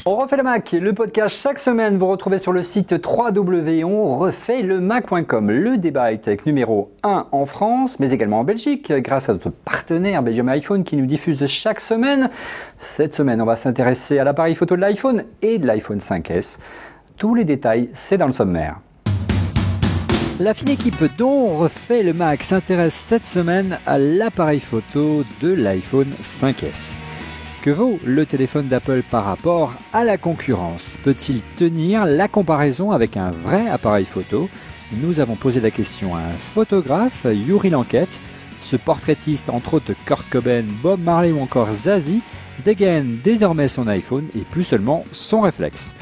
On refait le Mac, le podcast chaque semaine, vous retrouvez sur le site www.onrefaitleMac.com. Le débat high-tech numéro 1 en France, mais également en Belgique, grâce à notre partenaire Belgium iPhone qui nous diffuse chaque semaine. Cette semaine, on va s'intéresser à l'appareil photo de l'iPhone et de l'iPhone 5S. Tous les détails, c'est dans le sommaire. La fine équipe dont refait le Mac s'intéresse cette semaine à l'appareil photo de l'iPhone 5S. Que vaut le téléphone d'Apple par rapport à la concurrence? Peut-il tenir la comparaison avec un vrai appareil photo? Nous avons posé la question à un photographe, Yuri Lanquette. Ce portraitiste, entre autres Kurt Cobain, Bob Marley ou encore Zazie, dégaine désormais son iPhone et plus seulement son réflexe.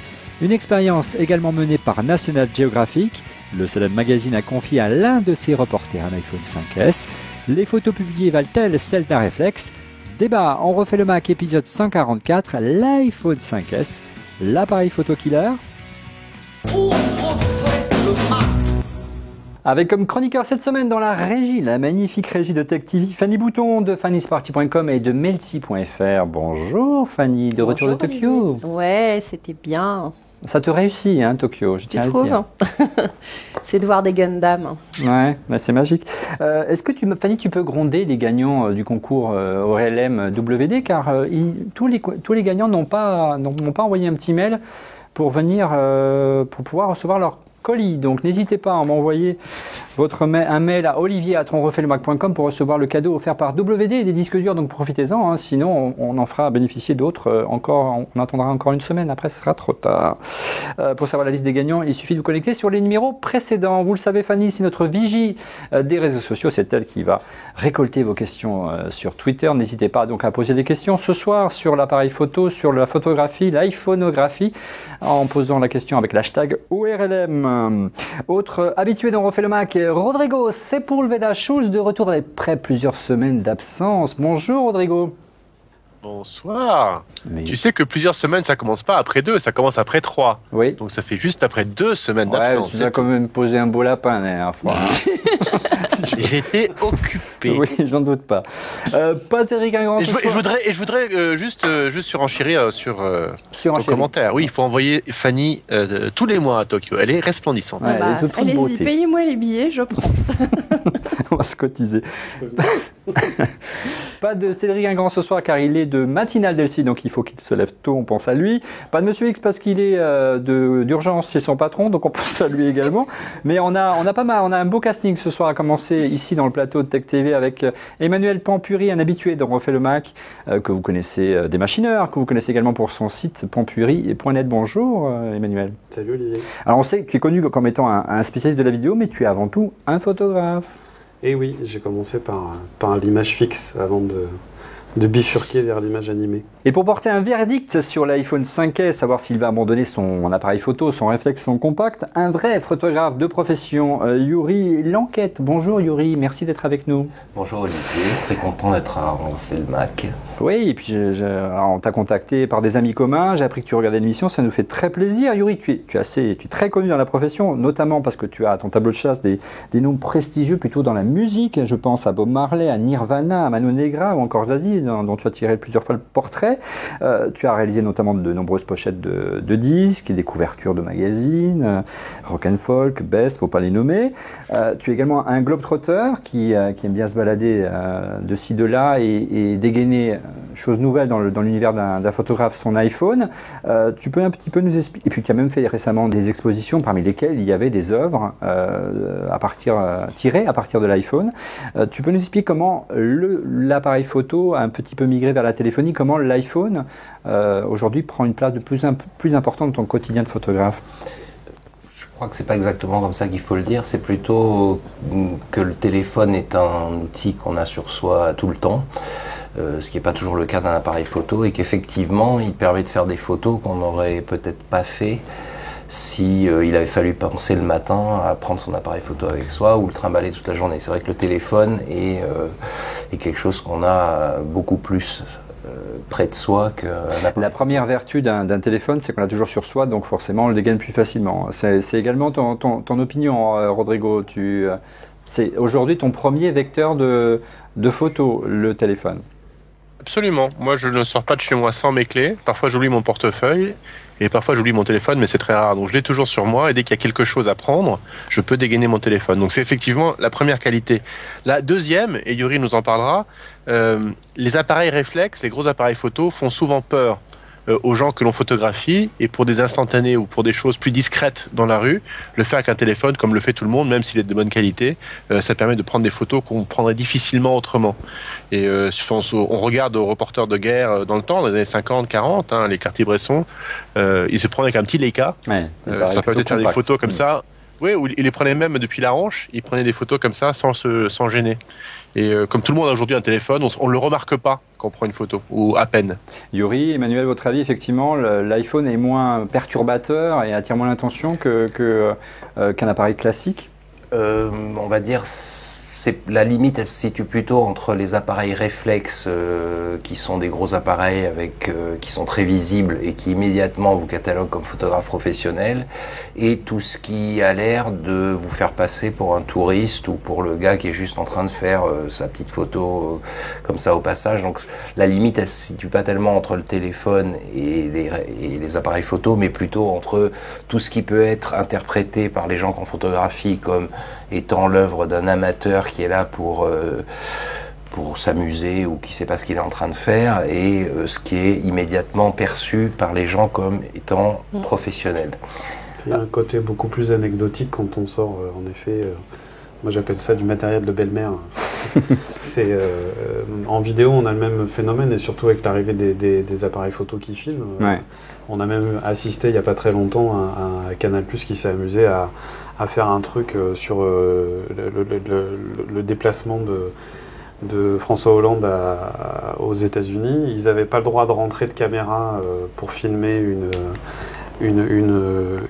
Une expérience également menée par National Geographic. Le Salon Magazine a confié à l'un de ses reporters un iPhone 5S. Les photos publiées valent-elles celles d'un réflexe? Débat, on refait le Mac, épisode 144, l'iPhone 5S, l'appareil photo killer. On refait le Mac. Avec comme chroniqueur cette semaine dans la régie, la magnifique régie de Tech TV, Fanny Bouton de fannysparty.com et de melty.fr. Bonjour Fanny, de retour de Tokyo. Ouais, c'était bien. Ça te réussit, hein, Tokyo, je tiens à le dire. C'est de voir des Gundam. Ouais, bah c'est magique. Est-ce que Fanny, tu peux gronder les gagnants du concours ORLM WD, car tous les gagnants n'ont pas envoyé un petit mail pour venir, pour pouvoir recevoir leur colis. Donc n'hésitez pas à m'envoyer un mail à olivier@onrefaitleMac.com pour recevoir le cadeau offert par WD et des disques durs, donc profitez-en, hein, sinon on en fera bénéficier d'autres encore, on attendra encore une semaine, après ce sera trop tard. Pour savoir la liste des gagnants, il suffit de vous connecter sur les numéros précédents. Vous le savez Fanny, c'est notre vigie des réseaux sociaux, c'est elle qui va récolter vos questions sur Twitter. N'hésitez pas donc à poser des questions ce soir sur l'appareil photo, sur la photographie, l'iPhonographie, en posant la question avec l'hashtag ORLM. Autre habitué d'On refait le Mac, Rodrigo Sepulveda-Schulz, de retour après plusieurs semaines d'absence. Bonjour Rodrigo. Bonsoir. Tu sais que plusieurs semaines, ça commence pas après 2, ça commence après 3. Oui. Donc ça fait juste après 2 semaines d'absence. Tu nous as quand même posé un beau lapin la dernière fois. Hein. J'étais occupé. Oui, j'en doute pas. Pas Eric Ingrand. Je voudrais juste surenchérir sur ton commentaire. Oui, il faut envoyer Fanny tous les mois à Tokyo. Elle est resplendissante. Ouais, allez-y, payez-moi les billets, je prends. On va se cotiser. Pas de Cédric Ingrand ce soir car il est de matinale d'Elsie, donc il faut qu'il se lève tôt, on pense à lui. Pas de Monsieur X parce qu'il est d'urgence chez son patron, donc on pense à lui également. Mais on a pas mal, on a un beau casting ce soir à commencer ici dans le plateau de Tech TV avec Emmanuel Pampuri, un habitué d'On refait le Mac, que vous connaissez des machineurs, que vous connaissez également pour son site pampuri.net. Bonjour Emmanuel. Salut Olivier. Alors on sait que tu es connu comme étant un spécialiste de la vidéo, mais tu es avant tout un photographe. Et oui, j'ai commencé par l'image fixe avant de bifurquer vers l'image animée. Et pour porter un verdict sur l'iPhone 5S, savoir s'il va abandonner son appareil photo, son réflexe, son compact, un vrai photographe de profession, Yuri Lanquette. Bonjour Yuri, merci d'être avec nous. Bonjour Olivier, très content d'être à On refait le Mac. Oui, et puis alors, on t'a contacté par des amis communs, j'ai appris que tu regardais l'émission, ça nous fait très plaisir. Yuri, tu es très connu dans la profession, notamment parce que tu as à ton tableau de chasse des noms prestigieux plutôt dans la musique. Je pense à Bob Marley, à Nirvana, à Mano Negra ou encore Zazie, dont tu as tiré plusieurs fois le portrait. Tu as réalisé notamment de nombreuses pochettes de disques et des couvertures de magazines, rock and folk, best, faut pas les nommer. Tu es également un globetrotter qui aime bien se balader de ci de là et dégainer chose nouvelle dans l'univers d'un photographe, son iPhone. Tu peux un petit peu nous expliquer, et puis tu as même fait récemment des expositions parmi lesquelles il y avait des œuvres tirées à partir de l'iPhone. Tu peux nous expliquer comment l'appareil photo a un petit peu migré vers la téléphonie, comment l'iPhone aujourd'hui prend une place de plus importante dans ton quotidien de photographe? Je crois que c'est pas exactement comme ça qu'il faut le dire, c'est plutôt que le téléphone est un outil qu'on a sur soi tout le temps, ce qui n'est pas toujours le cas d'un appareil photo, et qu'effectivement il permet de faire des photos qu'on n'aurait peut-être pas fait si il avait fallu penser le matin à prendre son appareil photo avec soi ou le trimballer toute la journée. C'est vrai que le téléphone est quelque chose qu'on a beaucoup plus près de soi qu'un appareil. La première vertu d'un téléphone, c'est qu'on l'a toujours sur soi, donc forcément on le dégaine plus facilement. C'est également ton opinion, Rodrigo. C'est aujourd'hui ton premier vecteur de photo, le téléphone. absolument. Moi, je ne sors pas de chez moi sans mes clés. Parfois, j'oublie mon portefeuille et parfois, j'oublie mon téléphone, mais c'est très rare. Donc, je l'ai toujours sur moi et dès qu'il y a quelque chose à prendre, je peux dégainer mon téléphone. Donc, c'est effectivement la première qualité. La deuxième, et Yuri nous en parlera, les appareils réflexes, les gros appareils photo font souvent peur aux gens que l'on photographie, et pour des instantanés ou pour des choses plus discrètes dans la rue, le faire avec un téléphone comme le fait tout le monde, même s'il est de bonne qualité, ça permet de prendre des photos qu'on prendrait difficilement autrement. Et on regarde aux reporters de guerre dans le temps, dans les années 50, 40, les Cartier-Bresson, ils se prenaient avec un petit Leica, ça permettait de faire des photos comme ça. Oui, ils les prenaient même depuis la hanche, ils prenaient des photos comme ça sans gêner. Et comme tout le monde a aujourd'hui un téléphone, on ne le remarque pas quand on prend une photo, ou à peine. Yuri, Emmanuel, votre avis, effectivement, l'iPhone est moins perturbateur et attire moins l'attention qu'un appareil classique? On va dire, la limite, elle se situe plutôt entre les appareils réflexes, qui sont des gros appareils qui sont très visibles et qui immédiatement vous cataloguent comme photographe professionnel, et tout ce qui a l'air de vous faire passer pour un touriste ou pour le gars qui est juste en train de faire sa petite photo comme ça au passage. Donc la limite, elle se situe pas tellement entre le téléphone et les appareils photo, mais plutôt entre tout ce qui peut être interprété par les gens qu'on photographie comme étant l'œuvre d'un amateur qui est là pour s'amuser ou qui ne sait pas ce qu'il est en train de faire, et ce qui est immédiatement perçu par les gens comme étant professionnel. Il y a un côté beaucoup plus anecdotique quand on sort, en effet, moi j'appelle ça du matériel de belle-mère. En vidéo, on a le même phénomène, et surtout avec l'arrivée des appareils photo qui filment. On a même assisté il n'y a pas très longtemps à Canal+ qui s'est amusé à faire un truc sur le déplacement de François Hollande aux États-Unis. Ils n'avaient pas le droit de rentrer de caméra pour filmer une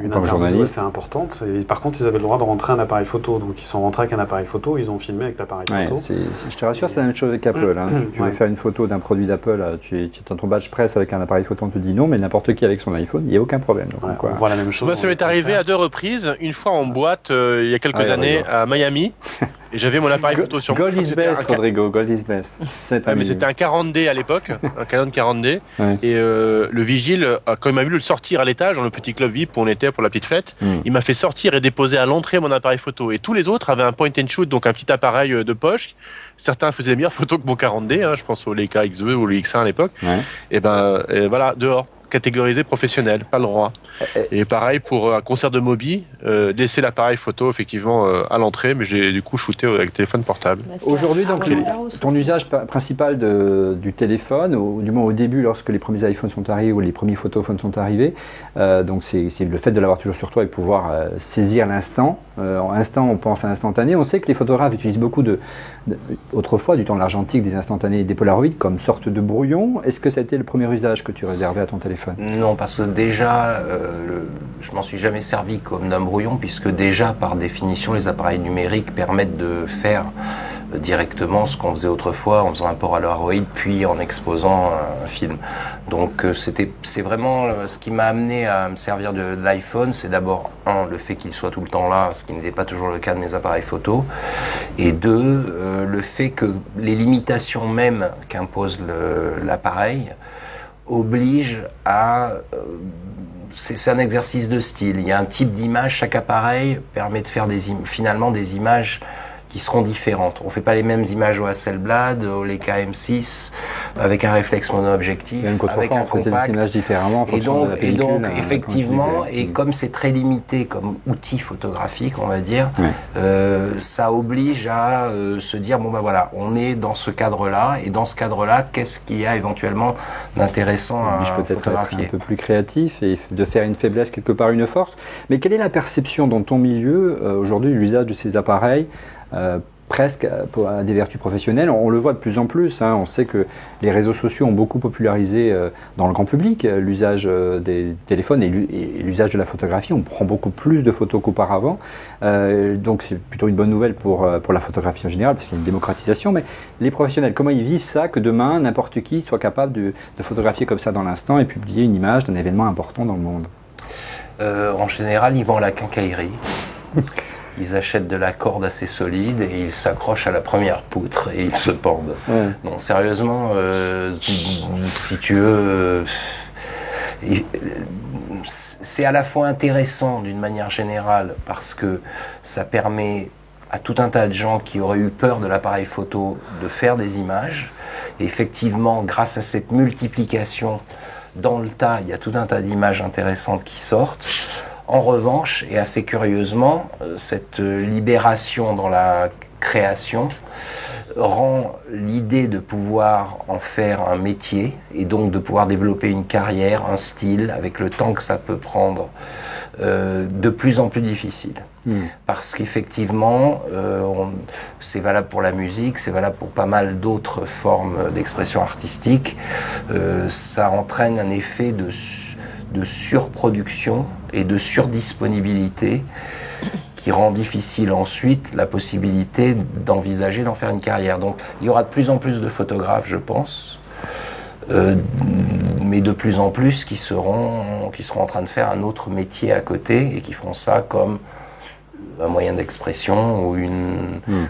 interview assez importante. Et par contre, ils avaient le droit de rentrer un appareil photo. Donc, ils sont rentrés avec un appareil photo, ils ont filmé avec l'appareil photo. Je te rassure, c'est la même chose avec Apple. Tu veux faire une photo d'un produit d'Apple, tu es dans ton badge presse avec un appareil photo, on te dit non, mais n'importe qui avec son iPhone, il n'y a aucun problème. Donc, on voit la même chose. Moi, ça m'est arrivé à 2 reprises. Une fois en boîte, il y a quelques années, à Miami. Et j'avais mon appareil photo sur moi. Gold is best, Rodrigo, gold is best. Mais c'était un 40D à l'époque, un Canon 40D. Et le vigile, quand il m'a vu le sortir à l'étage, dans le petit club VIP où on était pour la petite fête, il m'a fait sortir et déposer à l'entrée mon appareil photo. Et tous les autres avaient un point and shoot, donc un petit appareil de poche. Certains faisaient des meilleures photos que mon 40D, je pense au Leica X2 ou le X1 à l'époque. Et voilà, dehors. Catégorisé professionnel, pas le droit. Et pareil pour un concert de Moby, laisser l'appareil photo effectivement à l'entrée, mais j'ai du coup shooté avec le téléphone portable. Aujourd'hui, donc, ton usage principal du téléphone, ou du moins au début, lorsque les premiers iPhones sont arrivés ou les premiers photophones sont arrivés, donc c'est le fait de l'avoir toujours sur toi et pouvoir saisir l'instant. En instant, on pense à instantané. On sait que les photographes utilisent beaucoup autrefois, du temps de l'argentique, des instantanés, des polaroïdes comme sorte de brouillon. Est-ce que ça a été le premier usage que tu réservais à ton téléphone? Non, parce que déjà, je m'en suis jamais servi comme d'un brouillon, puisque déjà, par définition, les appareils numériques permettent de faire directement ce qu'on faisait autrefois en faisant un Polaroid puis en exposant un film. Donc c'est vraiment ce qui m'a amené à me servir de l'iPhone. C'est d'abord le fait qu'il soit tout le temps là, ce qui n'était pas toujours le cas de mes appareils photo, et le fait que les limitations même qu'impose l'appareil oblige à... c'est un exercice de style. Il y a un type d'image, chaque appareil permet de faire finalement des images qui seront différentes. On ne fait pas les mêmes images au Hasselblad, au Leica M6, avec un réflexe mono-objectif, avec un compact. Et donc effectivement, et comme c'est très limité comme outil photographique, on va dire, ça oblige à se dire, bon ben voilà, on est dans ce cadre-là, et dans ce cadre-là, qu'est-ce qu'il y a éventuellement d'intéressant à photographier. Peut-être être un peu plus créatif et de faire une faiblesse quelque part une force. Mais quelle est la perception dans ton milieu, aujourd'hui, l'usage de ces appareils presque à des vertus professionnelles? On le voit de plus en plus, on sait que les réseaux sociaux ont beaucoup popularisé dans le grand public l'usage des téléphones et l'usage de la photographie. On prend beaucoup plus de photos qu'auparavant, donc c'est plutôt une bonne nouvelle pour la photographie en général, parce qu'il y a une démocratisation. Mais les professionnels, comment ils vivent ça, que demain n'importe qui soit capable de photographier comme ça dans l'instant et publier une image d'un événement important dans le monde? En général, ils vont à la quincaillerie. ils achètent de la corde assez solide et ils s'accrochent à la première poutre et ils se pendent. Ouais. Non, sérieusement, si tu veux, c'est à la fois intéressant d'une manière générale parce que ça permet à tout un tas de gens qui auraient eu peur de l'appareil photo de faire des images. Et effectivement, grâce à cette multiplication dans le tas, il y a tout un tas d'images intéressantes qui sortent. En revanche, et assez curieusement, cette libération dans la création rend l'idée de pouvoir en faire un métier et donc de pouvoir développer une carrière, un style, avec le temps que ça peut prendre, de plus en plus difficile. Parce qu'effectivement, c'est valable pour la musique, c'est valable pour pas mal d'autres formes d'expression artistique, ça entraîne un effet de surproduction et de surdisponibilité qui rend difficile ensuite la possibilité d'envisager d'en faire une carrière. Donc il y aura de plus en plus de photographes, je pense, mais de plus en plus qui seront en train de faire un autre métier à côté et qui feront ça comme un moyen d'expression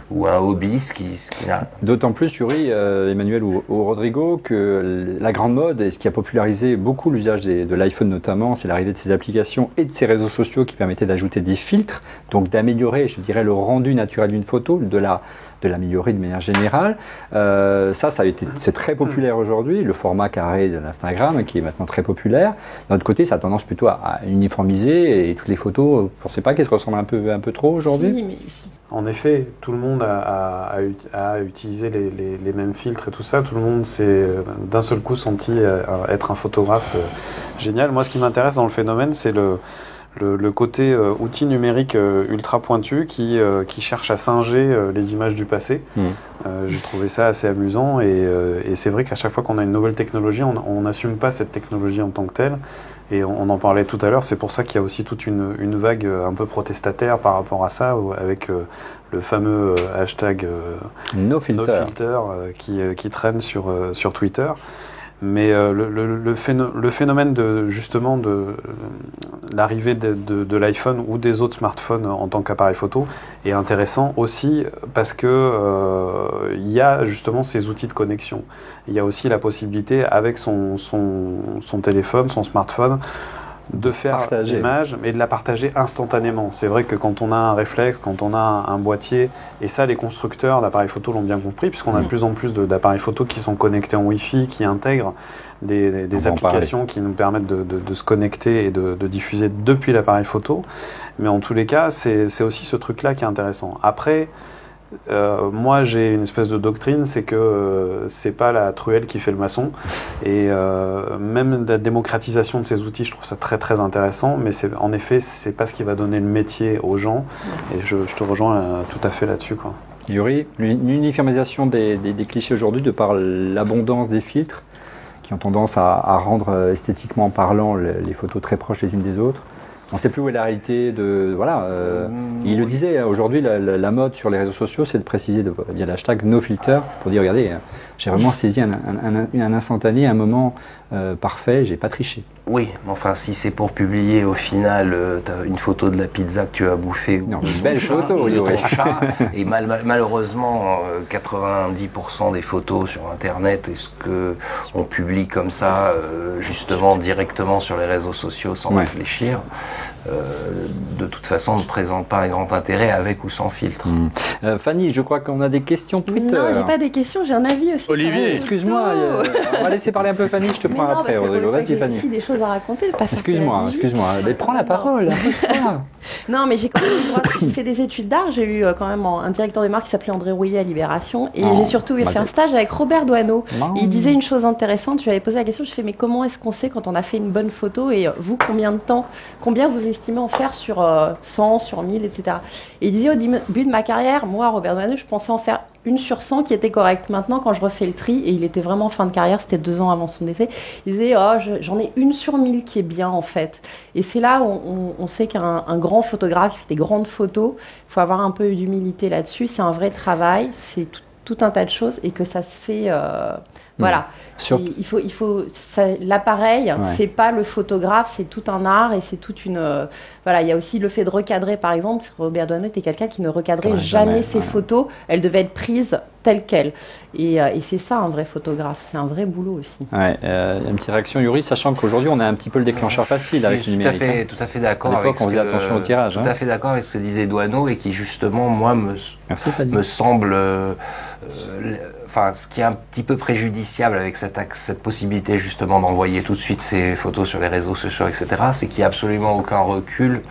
ou un hobby, ce qui n'a... D'autant plus, Yuri, Emmanuel ou Rodrigo, que la grande mode et ce qui a popularisé beaucoup l'usage de l'iPhone notamment, c'est l'arrivée de ces applications et de ces réseaux sociaux qui permettaient d'ajouter des filtres, donc d'améliorer, je dirais, le rendu naturel d'une photo, de l'améliorer de manière générale. C'est très populaire aujourd'hui, le format carré de l'Instagram qui est maintenant très populaire. D'un autre côté, ça a tendance plutôt à uniformiser et toutes les photos, vous ne pensez pas qu'elles se ressemblent un peu trop aujourd'hui ? Oui, mais... En effet, tout le monde a utilisé les mêmes filtres et tout ça. Tout le monde s'est d'un seul coup senti être un photographe génial. Moi, ce qui m'intéresse dans le phénomène, c'est le côté outil numérique ultra pointu qui cherche à singer les images du passé. J'ai trouvé ça assez amusant et c'est vrai qu'à chaque fois qu'on a une nouvelle technologie, on n'assume pas cette technologie en tant que telle. Et on en parlait tout à l'heure, c'est pour ça qu'il y a aussi toute une vague un peu protestataire par rapport à ça, avec le fameux hashtag NoFilter qui traîne sur Twitter. Mais le phénomène de l'arrivée de l'iPhone ou des autres smartphones en tant qu'appareil photo est intéressant aussi parce que il y a justement ces outils de connexion. Il y a aussi la possibilité avec son téléphone, son smartphone, de faire l'image, mais de la partager instantanément. C'est vrai que quand on a un réflexe, quand on a un boîtier, et ça les constructeurs d'appareils photo l'ont bien compris, puisqu'on a de plus en plus d'appareils photo qui sont connectés en Wi-Fi, qui intègrent des applications qui nous permettent de se connecter et de diffuser depuis l'appareil photo. Mais en tous les cas, c'est aussi ce truc-là qui est intéressant. Après, moi j'ai une espèce de doctrine, c'est que c'est pas la truelle qui fait le maçon, et même la démocratisation de ces outils, je trouve ça très très intéressant, mais en effet c'est pas ce qui va donner le métier aux gens, et je te rejoins tout à fait là-dessus, quoi. Yuri, l'uniformisation des clichés aujourd'hui de par l'abondance des filtres qui ont tendance à rendre esthétiquement parlant les photos très proches les unes des autres. On ne sait plus où est la réalité de... Voilà, il le disait, aujourd'hui, la mode sur les réseaux sociaux, c'est de préciser via l'hashtag NoFilter pour dire, regardez, j'ai vraiment saisi un instantané, un moment parfait, j'ai pas triché. Oui, mais enfin, si c'est pour publier au final une photo de la pizza que tu as bouffée, non, une belle photo, de ton chat, et malheureusement, 90% des photos sur Internet, est-ce qu'on publie comme ça, justement, directement sur les réseaux sociaux sans réfléchir, de toute façon, ne présente pas un grand intérêt avec ou sans filtre. Fanny, je crois qu'on a des questions Twitter. Non, j'ai pas des questions, j'ai un avis aussi. Olivier, excuse-moi, on va laisser parler un peu Fanny, je te prends après, Rodrigo. Vas-y, Fanny. J'ai aussi des choses à raconter, pas faire. Excuse-moi, mais prends la parole. Non, mais j'ai quand même j'ai fait des études d'art. J'ai eu quand même un directeur de marque qui s'appelait André Rouillet à Libération, et j'ai surtout fait un stage avec Robert Doisneau. Il disait une chose intéressante. Je lui avais posé la question. Je fais, mais comment est-ce qu'on sait quand on a fait une bonne photo, et vous, combien vous estimez en faire sur 100, sur 1000, etc. Et il disait, au début de ma carrière, moi, Robert Doisneau, je pensais en faire 1 sur 100 qui était correcte. Maintenant, quand je refais le tri, et il était vraiment en fin de carrière, c'était 2 ans avant son décès, il disait, j'en ai 1 sur 1000 qui est bien, en fait. Et c'est là où on sait qu'un grand photographe qui fait des grandes photos, il faut avoir un peu d'humilité là-dessus. C'est un vrai travail, c'est tout un tas de choses, et que ça se fait Voilà. L'appareil fait pas le photographe, c'est tout un art et c'est toute une. Voilà, il y a aussi le fait de recadrer, par exemple. Robert Doisneau était quelqu'un qui ne recadrait jamais ses photos. Elles devaient être prises telles quelles. Et c'est ça un vrai photographe. C'est un vrai boulot aussi. Ouais, une petite réaction, Yuri, sachant qu'aujourd'hui on a un petit peu le déclencheur facile avec le numérique. Tout à fait d'accord. À l'époque, on faisait attention au tirage. Tout à fait d'accord avec ce que disait Doisneau et qui justement, moi, me semble. Ce qui est un petit peu préjudiciable avec cette possibilité justement d'envoyer tout de suite ces photos sur les réseaux sociaux, etc., c'est qu'il n'y a absolument aucun recul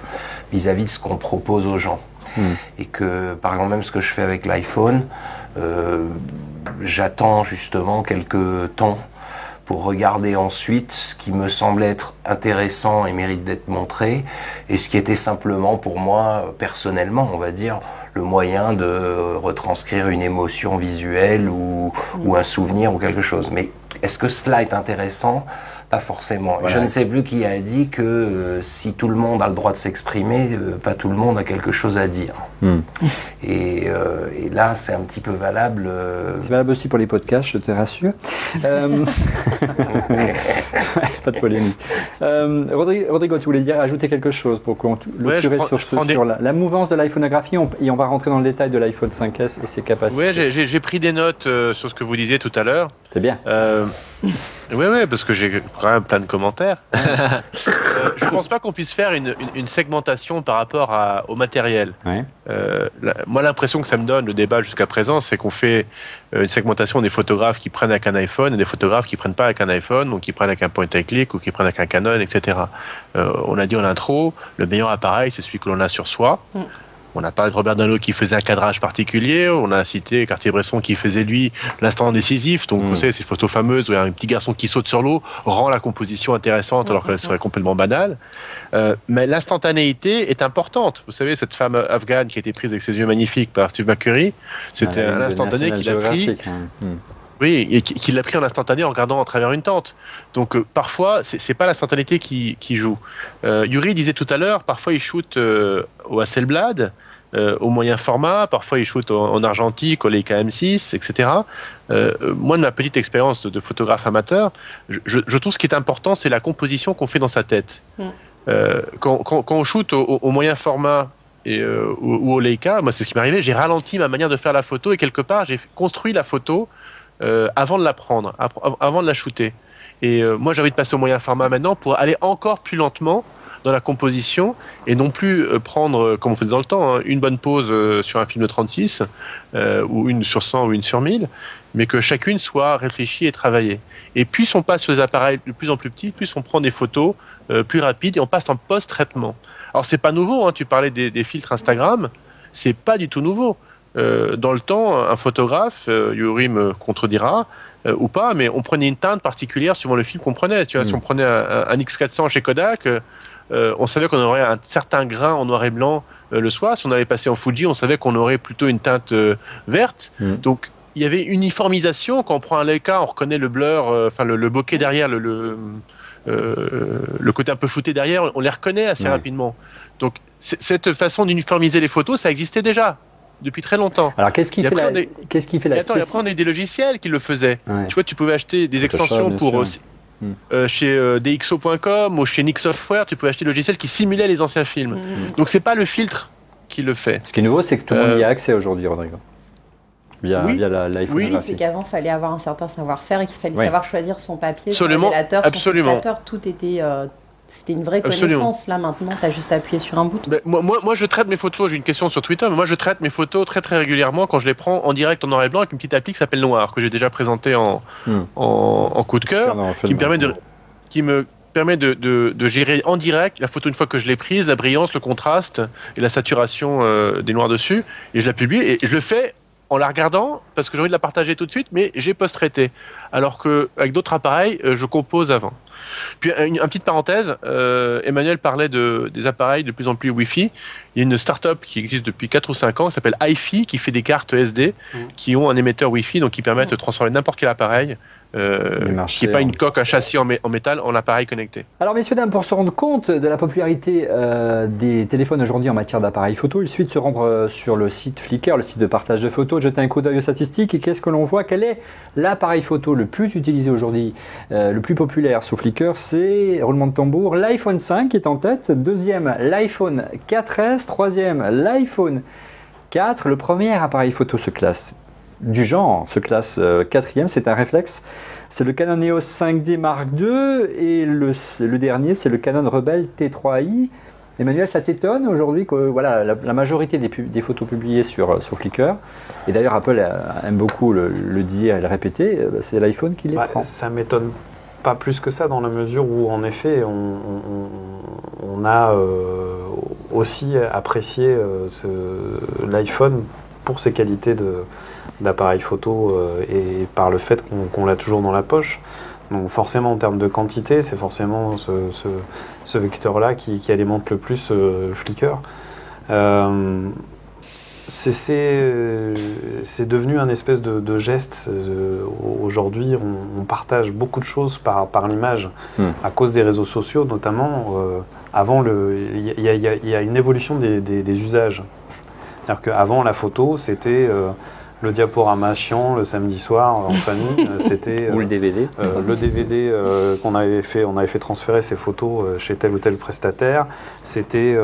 vis-à-vis de ce qu'on propose aux gens. Et que, par exemple, même ce que je fais avec l'iPhone, j'attends justement quelques temps pour regarder ensuite ce qui me semble être intéressant et mérite d'être montré, et ce qui était simplement pour moi, personnellement, on va dire, le moyen de retranscrire une émotion visuelle ou un souvenir ou quelque chose. Mais est-ce que cela est intéressant ? Pas forcément. Voilà. Je ne sais plus qui a dit que si tout le monde a le droit de s'exprimer, pas tout le monde a quelque chose à dire. Et là, c'est un petit peu valable. C'est valable aussi pour les podcasts, je te rassure. Pas de polémique. Rodrigo, tu voulais ajouter quelque chose pour clôturer sur la mouvance de l'iPhonographie et on va rentrer dans le détail de l'iPhone 5S et ses capacités. Oui, j'ai pris des notes sur ce que vous disiez tout à l'heure. C'est bien. Oui, parce que j'ai quand même plein de commentaires. Je ne pense pas qu'on puisse faire une segmentation par rapport au matériel. Ouais. Moi, l'impression que ça me donne, le débat jusqu'à présent, c'est qu'on fait une segmentation des photographes qui prennent avec un iPhone et des photographes qui prennent pas avec un iPhone, donc qui prennent avec un point and click ou qui prennent avec un Canon, etc. On a dit en intro, le meilleur appareil, c'est celui que l'on a sur soi. On a parlé de Robert Doisneau qui faisait un cadrage particulier. On a cité Cartier-Bresson qui faisait, lui, l'instant décisif. Donc, vous savez, ces photos fameuses où il y a un petit garçon qui saute sur l'eau rend la composition intéressante alors qu'elle serait complètement banale. Mais l'instantanéité est importante. Vous savez, cette femme afghane qui a été prise avec ses yeux magnifiques par Steve McCurry, c'était un instantané qu'il a pris. Oui, et qui l'a pris en instantané en regardant à travers une tente. Donc parfois, c'est pas l'instantanéité qui joue. Yuri disait tout à l'heure, parfois il shoot au Hasselblad, au moyen format, parfois il shoot en argentique, au Leica M6, etc. Moi, de ma petite expérience de photographe amateur, je trouve ce qui est important, c'est la composition qu'on fait dans sa tête. Quand on shoot au moyen format ou au Leica, moi c'est ce qui m'est arrivé, j'ai ralenti ma manière de faire la photo et quelque part j'ai construit la photo avant de la prendre, avant de la shooter. Et moi j'ai envie de passer au moyen format maintenant pour aller encore plus lentement dans la composition et non plus prendre, comme on faisait dans le temps, une bonne pose sur un film de 36 ou une sur 100 ou une sur 1000, mais que chacune soit réfléchie et travaillée. Et plus on passe sur des appareils de plus en plus petits, plus on prend des photos plus rapides et on passe en post-traitement. Alors c'est pas nouveau, tu parlais des filtres Instagram, c'est pas du tout nouveau. Dans le temps, un photographe, Yuri me contredira ou pas, mais on prenait une teinte particulière suivant le film qu'on prenait. Tu vois, si on prenait un X400 chez Kodak, on savait qu'on aurait un certain grain en noir et blanc le soir. Si on avait passé en Fuji, on savait qu'on aurait plutôt une teinte verte. Donc il y avait uniformisation. Quand on prend un Leica, on reconnaît le blur, le bokeh derrière, le côté un peu flouté derrière, on les reconnaît assez rapidement. Donc cette façon d'uniformiser les photos, ça existait déjà depuis très longtemps. Alors qu'est-ce qui fait la après on a eu des logiciels qui le faisaient. Tu vois, tu pouvais acheter des extensions pour chez DxO.com ou chez Nik Software, tu pouvais acheter des logiciels qui simulaient les anciens films. Donc c'est pas le filtre qui le fait. Ce qui est nouveau, c'est que tout le monde y a accès aujourd'hui, Rodrigo. Via l'iPhone. Oui, c'est qu'avant, il fallait avoir un certain savoir-faire et qu'il fallait savoir choisir son papier, son révélateur, son fixateur. Tout était... C'était une vraie connaissance. Là, maintenant, tu as juste appuyé sur un bouton. Ben, moi, je traite mes photos. J'ai une question sur Twitter, mais moi, je traite mes photos très, très régulièrement quand je les prends en direct en noir et blanc avec une petite appli qui s'appelle Noir, que j'ai déjà présenté en coup de cœur, qui me permet de gérer en direct la photo une fois que je l'ai prise, la brillance, le contraste et la saturation des noirs dessus. Et je la publie et je le fais en la regardant parce que j'ai envie de la partager tout de suite, mais j'ai post-traité. Alors que avec d'autres appareils, je compose avant. Puis une petite parenthèse, Emmanuel parlait des appareils de plus en plus Wi-Fi. Il y a une start-up qui existe depuis 4 ou 5 ans qui s'appelle iFi, qui fait des cartes SD qui ont un émetteur Wi-Fi, donc qui permettent de transformer n'importe quel appareil qui n'est pas un châssis en métal, en appareil connecté. Alors messieurs, dames, pour se rendre compte de la popularité des téléphones aujourd'hui en matière d'appareils photo, il suffit de se rendre sur le site Flickr, le site de partage de photos, de jeter un coup d'œil aux statistiques. Et qu'est-ce que l'on voit? Quel est l'appareil photo le plus utilisé aujourd'hui, le plus populaire sur Flickr? C'est, roulement de tambour, l'iPhone 5 qui est en tête, deuxième l'iPhone 4S, troisième l'iPhone 4. Le premier appareil photo se classe quatrième, c'est un réflexe. C'est le Canon EOS 5D Mark II et le dernier, c'est le Canon Rebel T3i. Emmanuel, ça t'étonne aujourd'hui que voilà, la majorité des photos publiées sur Flickr, et d'ailleurs Apple aime beaucoup le dire et le répéter, c'est l'iPhone qui les prend. Ça m'étonne pas plus que ça dans la mesure où en effet on a aussi apprécié l'iPhone pour ses qualités d'appareil photo et par le fait qu'on l'a toujours dans la poche. Donc forcément en termes de quantité, c'est forcément ce vecteur-là qui alimente le plus Flickr. C'est devenu un espèce de geste. Aujourd'hui, on partage beaucoup de choses par l'image à cause des réseaux sociaux, notamment. Avant, il y a une évolution des usages. C'est-à-dire qu'avant, la photo, c'était le diaporama chiant le samedi soir en famille, c'était ou le DVD. Le DVD qu'on avait fait, on avait fait transférer ces photos chez tel ou tel prestataire. C'était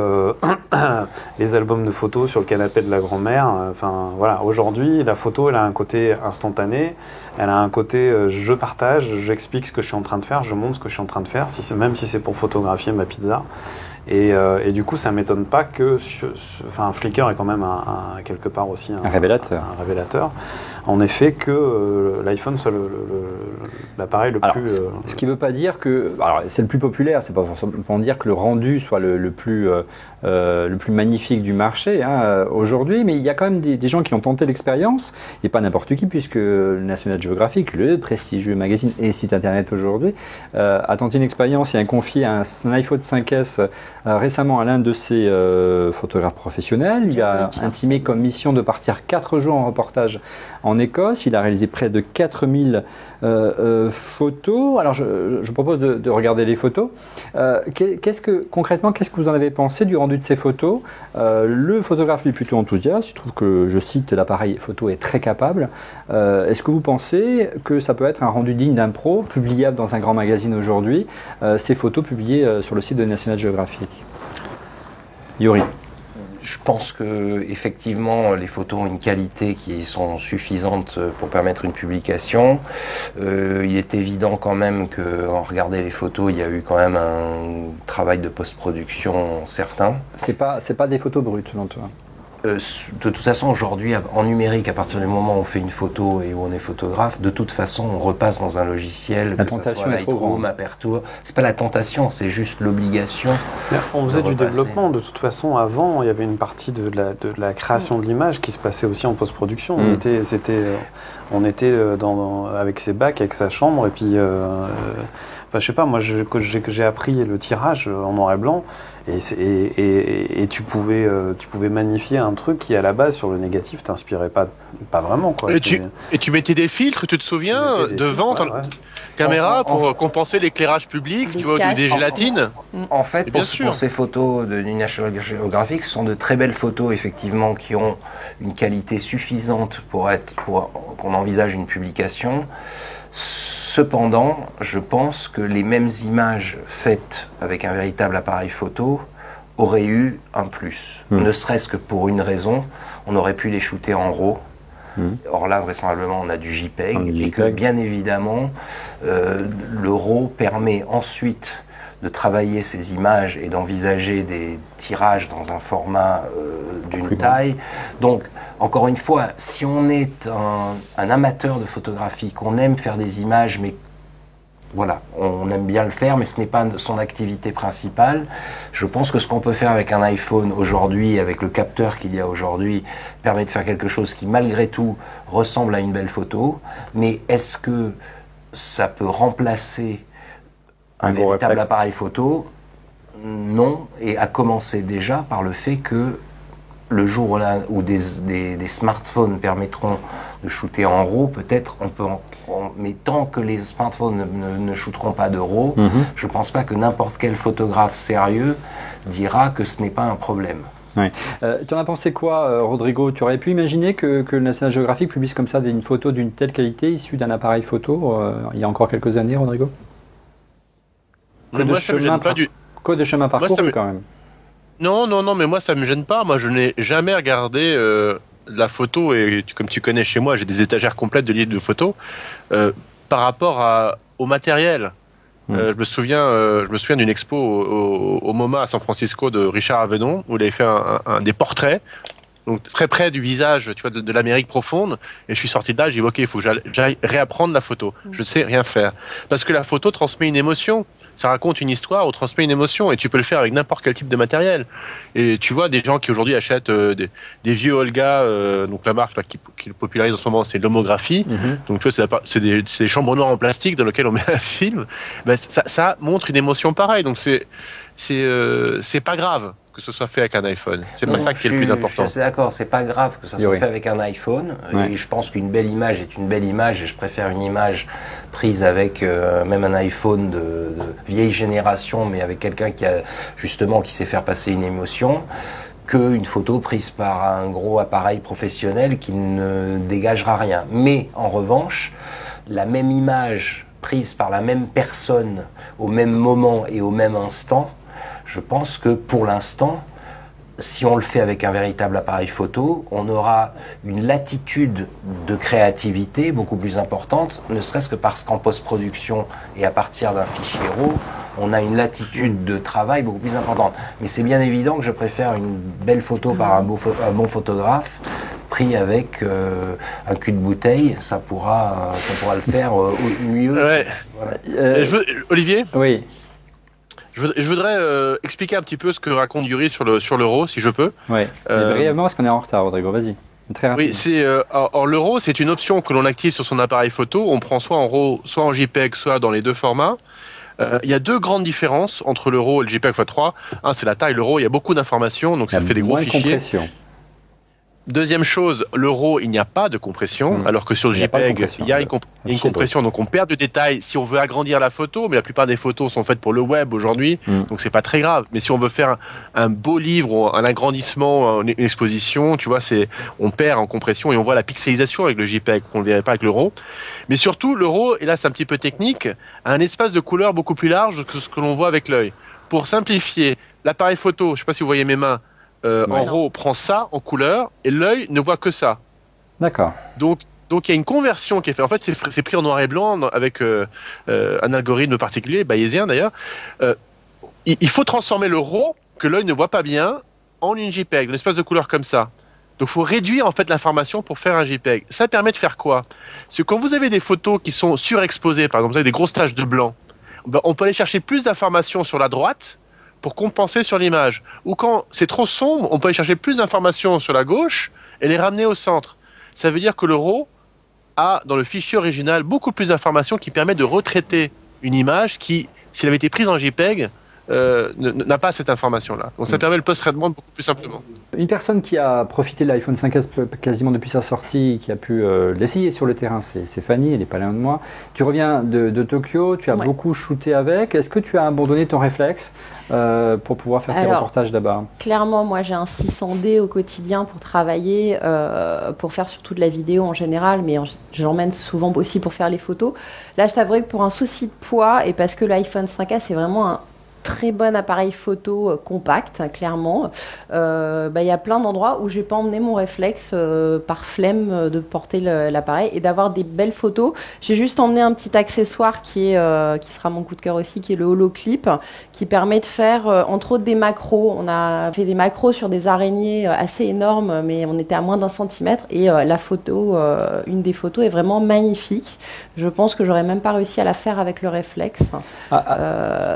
les albums de photos sur le canapé de la grand-mère. Enfin voilà, aujourd'hui la photo, elle a un côté instantané, elle a un côté je partage, j'explique ce que je suis en train de faire, je montre ce que je suis en train de faire, même si c'est pour photographier ma pizza. Et du coup, ça ne m'étonne pas que Flickr est quand même quelque part aussi un révélateur. En effet, que l'iPhone soit l'appareil le plus... Ce qui ne veut pas dire que... Alors, c'est le plus populaire, c'est pas forcément dire que le rendu soit le plus magnifique du marché aujourd'hui, mais il y a quand même des gens qui ont tenté l'expérience, et pas n'importe qui, puisque le National Geographic, le prestigieux magazine et site internet aujourd'hui, a tenté une expérience et a confié un iPhone 5S récemment à l'un de ses photographes professionnels. Il a intimé comme mission de partir 4 jours en reportage en Écosse. Il a réalisé près de 4000 photos. Alors je propose de regarder les photos. Concrètement, qu'est-ce que vous en avez pensé du rendu de ces photos? Le photographe lui est plutôt enthousiaste. Il trouve que, je cite, l'appareil photo est très capable. Est-ce que vous pensez que ça peut être un rendu digne d'un pro, publiable dans un grand magazine aujourd'hui, ces photos publiées sur le site de National Geographic? Yuri. Je pense que effectivement les photos ont une qualité qui sont suffisantes pour permettre une publication. Il est évident quand même qu'en regardant les photos, il y a eu quand même un travail de post-production certain. C'est pas des photos brutes, non, toi? De toute façon, aujourd'hui, en numérique, à partir du moment où on fait une photo et où on est photographe, de toute façon, on repasse dans un logiciel. La tentation est trop grande. Aperture. C'est pas la tentation, c'est juste l'obligation. On faisait du développement. De toute façon, avant, il y avait une partie de la création de l'image qui se passait aussi en post-production. On était avec ses bacs, avec sa chambre, et puis, je sais pas, moi, j'ai appris le tirage en noir et blanc. Et tu pouvais magnifier un truc qui à la base sur le négatif t'inspirait pas vraiment quoi. Et tu mettais des filtres, tu te souviens, devant ta caméra pour compenser l'éclairage public, tu vois, des gélatines. En fait, pour ces photos de National Geographic, ce sont de très belles photos effectivement qui ont une qualité suffisante pour qu'on envisage une publication. Cependant, je pense que les mêmes images faites avec un véritable appareil photo auraient eu un plus. Ne serait-ce que pour une raison, on aurait pu les shooter en RAW. Or là, vraisemblablement, on a du JPEG. Et que, bien évidemment, le RAW permet ensuite de travailler ces images et d'envisager des tirages dans un format d'une taille. Donc, encore une fois, si on est un amateur de photographie, qu'on aime faire des images, mais voilà, on aime bien le faire, mais ce n'est pas son activité principale. Je pense que ce qu'on peut faire avec un iPhone aujourd'hui, avec le capteur qu'il y a aujourd'hui, permet de faire quelque chose qui, malgré tout, ressemble à une belle photo. Mais est-ce que ça peut remplacer Un véritable appareil photo, non, et à commencer déjà par le fait que le jour où des smartphones permettront de shooter en RAW, peut-être mais tant que les smartphones ne shooteront pas de RAW, je ne pense pas que n'importe quel photographe sérieux dira que ce n'est pas un problème. Ouais. Tu en as pensé quoi, Rodrigo? Tu aurais pu imaginer que le National Geographic publie comme ça une photo d'une telle qualité issue d'un appareil photo il y a encore quelques années, Rodrigo? Moi, ça me gêne pas Quoi de chemin parcouru quand même? Non, mais moi ça me gêne pas. Moi, je n'ai jamais regardé la photo, et comme tu connais chez moi, j'ai des étagères complètes de livres de photos par rapport au matériel. Je me souviens d'une expo au MoMA à San Francisco de Richard Avedon, où il avait fait des portraits, donc très près du visage, tu vois, de l'Amérique profonde. Et je suis sorti de là, j'ai dit ok, il faut que j'aille réapprendre la photo. Je ne sais rien faire parce que la photo transmet une émotion. Ça raconte une histoire ou transmet une émotion, et tu peux le faire avec n'importe quel type de matériel. Et tu vois des gens qui aujourd'hui achètent des vieux Olga, donc la marque là, qui le popularise en ce moment, c'est l'homographie. Donc tu vois, c'est des chambres noires en plastique dans lesquelles on met un film. Ben, ça montre une émotion pareille. Donc c'est pas grave que ce soit fait avec un iPhone. C'est pas ça qui est le plus important. Je suis d'accord, c'est pas grave que ça soit fait avec un iPhone. Ouais. Et je pense qu'une belle image est une belle image, et je préfère une image prise avec même un iPhone de vieille génération, mais avec quelqu'un qui sait faire passer une émotion, qu'une photo prise par un gros appareil professionnel qui ne dégagera rien. Mais en revanche, la même image prise par la même personne au même moment et au même instant, je pense que pour l'instant, si on le fait avec un véritable appareil photo, on aura une latitude de créativité beaucoup plus importante, ne serait-ce que parce qu'en post-production et à partir d'un fichier RAW, on a une latitude de travail beaucoup plus importante. Mais c'est bien évident que je préfère une belle photo par un bon photographe pris avec un cul de bouteille, ça pourra le faire mieux. Ouais. Voilà. Olivier ? Oui. Je voudrais expliquer un petit peu ce que raconte Yuri sur le RAW, si je peux. Oui. Brièvement, parce qu'on est en retard, Rodrigo. Vas-y. Très rapide. Oui, le RAW, c'est une option que l'on active sur son appareil photo. On prend soit en RAW, soit en JPEG, soit dans les deux formats. Il y a deux grandes différences entre le RAW et le JPEG x3. Un, c'est la taille. Le RAW, il y a beaucoup d'informations, donc ça fait des gros fichiers. Compression. Deuxième chose, le RAW, il n'y a pas de compression, alors que sur le JPEG, il y a une compression, donc on perd du détail si on veut agrandir la photo, mais la plupart des photos sont faites pour le web aujourd'hui, donc c'est pas très grave. Mais si on veut faire un beau livre, ou un agrandissement, une exposition, tu vois, on perd en compression et on voit la pixelisation avec le JPEG, qu'on ne verrait pas avec le RAW. Mais surtout, le RAW, et là c'est un petit peu technique, a un espace de couleur beaucoup plus large que ce que l'on voit avec l'œil. Pour simplifier, l'appareil photo, je sais pas si vous voyez mes mains, en RAW prend ça en couleur et l'œil ne voit que ça. D'accord. Donc il y a une conversion qui est faite. En fait, c'est pris en noir et blanc avec un algorithme particulier, bayésien d'ailleurs. Il faut transformer le RAW que l'œil ne voit pas bien en une JPEG, un espace de couleur comme ça. Donc il faut réduire en fait l'information pour faire un JPEG. Ça permet de faire quoi? C'est que quand vous avez des photos qui sont surexposées, par exemple vous avez des grosses taches de blanc, on peut aller chercher plus d'informations sur la droite pour compenser sur l'image. Ou quand c'est trop sombre, on peut aller chercher plus d'informations sur la gauche et les ramener au centre. Ça veut dire que le RAW a, dans le fichier original, beaucoup plus d'informations qui permettent de retraiter une image qui, s'il avait été prise en JPEG, n'a pas cette information-là. Donc ça permet le post-traitement beaucoup plus simplement. Une personne qui a profité de l'iPhone 5S quasiment depuis sa sortie, qui a pu l'essayer sur le terrain, c'est Fanny, elle n'est pas loin de moi. Tu reviens de Tokyo, tu as beaucoup shooté avec. Est-ce que tu as abandonné ton réflexe pour pouvoir faire tes reportages là-bas? Clairement, moi j'ai un 600D au quotidien pour travailler, pour faire surtout de la vidéo en général, mais j'emmène souvent aussi pour faire les photos. Là, je t'avouerai que pour un souci de poids, et parce que l'iPhone 5S c'est vraiment un très bon appareil photo compact, clairement. Y a plein d'endroits où j'ai pas emmené mon réflexe par flemme de porter l'appareil et d'avoir des belles photos. J'ai juste emmené un petit accessoire qui sera mon coup de cœur aussi, qui est le HoloClip, qui permet de faire entre autres des macros. On a fait des macros sur des araignées assez énormes, mais on était à moins d'1 centimètre et la photo, une des photos est vraiment magnifique. Je pense que j'aurais même pas réussi à la faire avec le réflexe.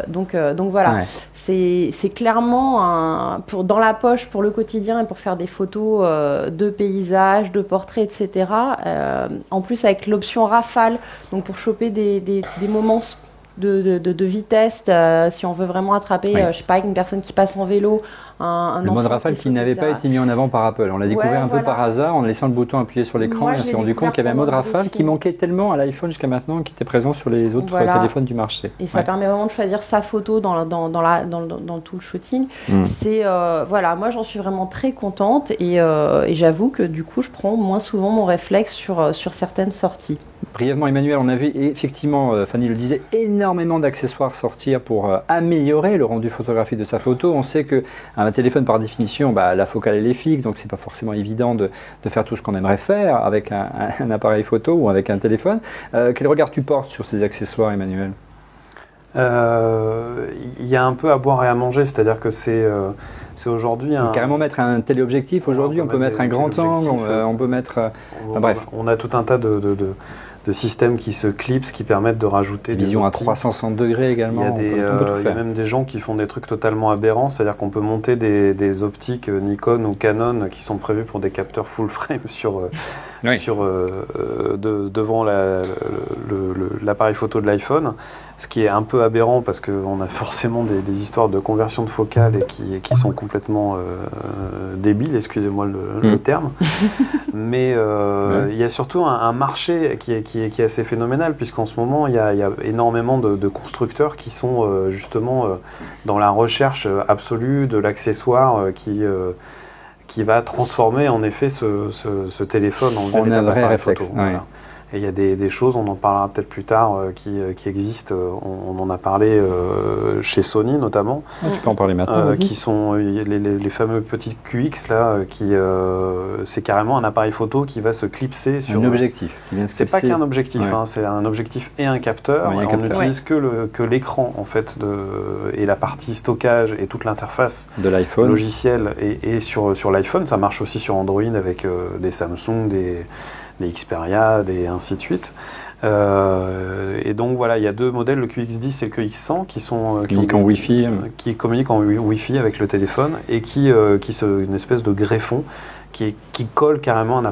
Donc voilà, ouais. C'est clairement dans la poche pour le quotidien et pour faire des photos de paysages, de portraits, etc. En plus avec l'option rafale, donc pour choper des moments de vitesse, si on veut vraiment attraper, je sais pas, une personne qui passe en vélo, un le mode rafale qui n'avait pas été mis en avant par Apple. On l'a découvert un peu par hasard en laissant le bouton appuyé sur l'écran et on s'est rendu compte qu'il y avait un mode rafale qui manquait tellement à l'iPhone jusqu'à maintenant qui était présent sur les autres téléphones du marché. Et ça permet vraiment de choisir sa photo dans tout le shooting. C'est moi j'en suis vraiment très contente et j'avoue que du coup je prends moins souvent mon réflexe sur certaines sorties. Brièvement, Emmanuel, on a vu effectivement, Fanny le disait, énormément d'accessoires sortir pour améliorer le rendu photographique de sa photo. On sait qu'un téléphone, par définition, la focale elle est fixe, donc c'est pas forcément évident de faire tout ce qu'on aimerait faire avec un appareil photo ou avec un téléphone. Quel regard tu portes sur ces accessoires, Emmanuel ? Il y a un peu à boire et à manger, c'est-à-dire que c'est aujourd'hui carrément mettre un téléobjectif aujourd'hui, on peut mettre un grand angle, on peut mettre... bref. On a tout un tas de systèmes qui se clipsent, qui permettent de rajouter des visions à 360 degrés également. Il y a même des gens qui font des trucs totalement aberrants, c'est-à-dire qu'on peut monter des optiques Nikon ou Canon qui sont prévues pour des capteurs full frame devant l'appareil photo de l'iPhone, ce qui est un peu aberrant parce qu'on a forcément des histoires de conversion de focale et qui sont complètement débiles, excusez-moi le terme. Mais il y a surtout un marché qui est assez phénoménal, puisqu'en ce moment il y a énormément de constructeurs qui sont justement dans la recherche absolue de l'accessoire qui va transformer en effet ce téléphone en véritable appareil photo. Voilà. Et il y a des choses, on en parlera peut-être plus tard, qui existent. On en a parlé chez Sony notamment. Tu peux en parler maintenant. Qui sont les fameux petits QX là, c'est carrément un appareil photo qui va se clipser sur un objectif. C'est pas qu'un objectif, c'est un objectif et un capteur. On n'utilise que l'écran en fait et la partie stockage et toute l'interface de l'iPhone logicielle et sur l'iPhone. Ça marche aussi sur Android avec des Samsung, des Xperia et ainsi de suite. Et donc voilà, il y a deux modèles, le QX10 et le QX100 qui communiquent en Wi-Fi. Qui communiquent en Wi-Fi avec le téléphone et qui une espèce de greffon qui colle carrément un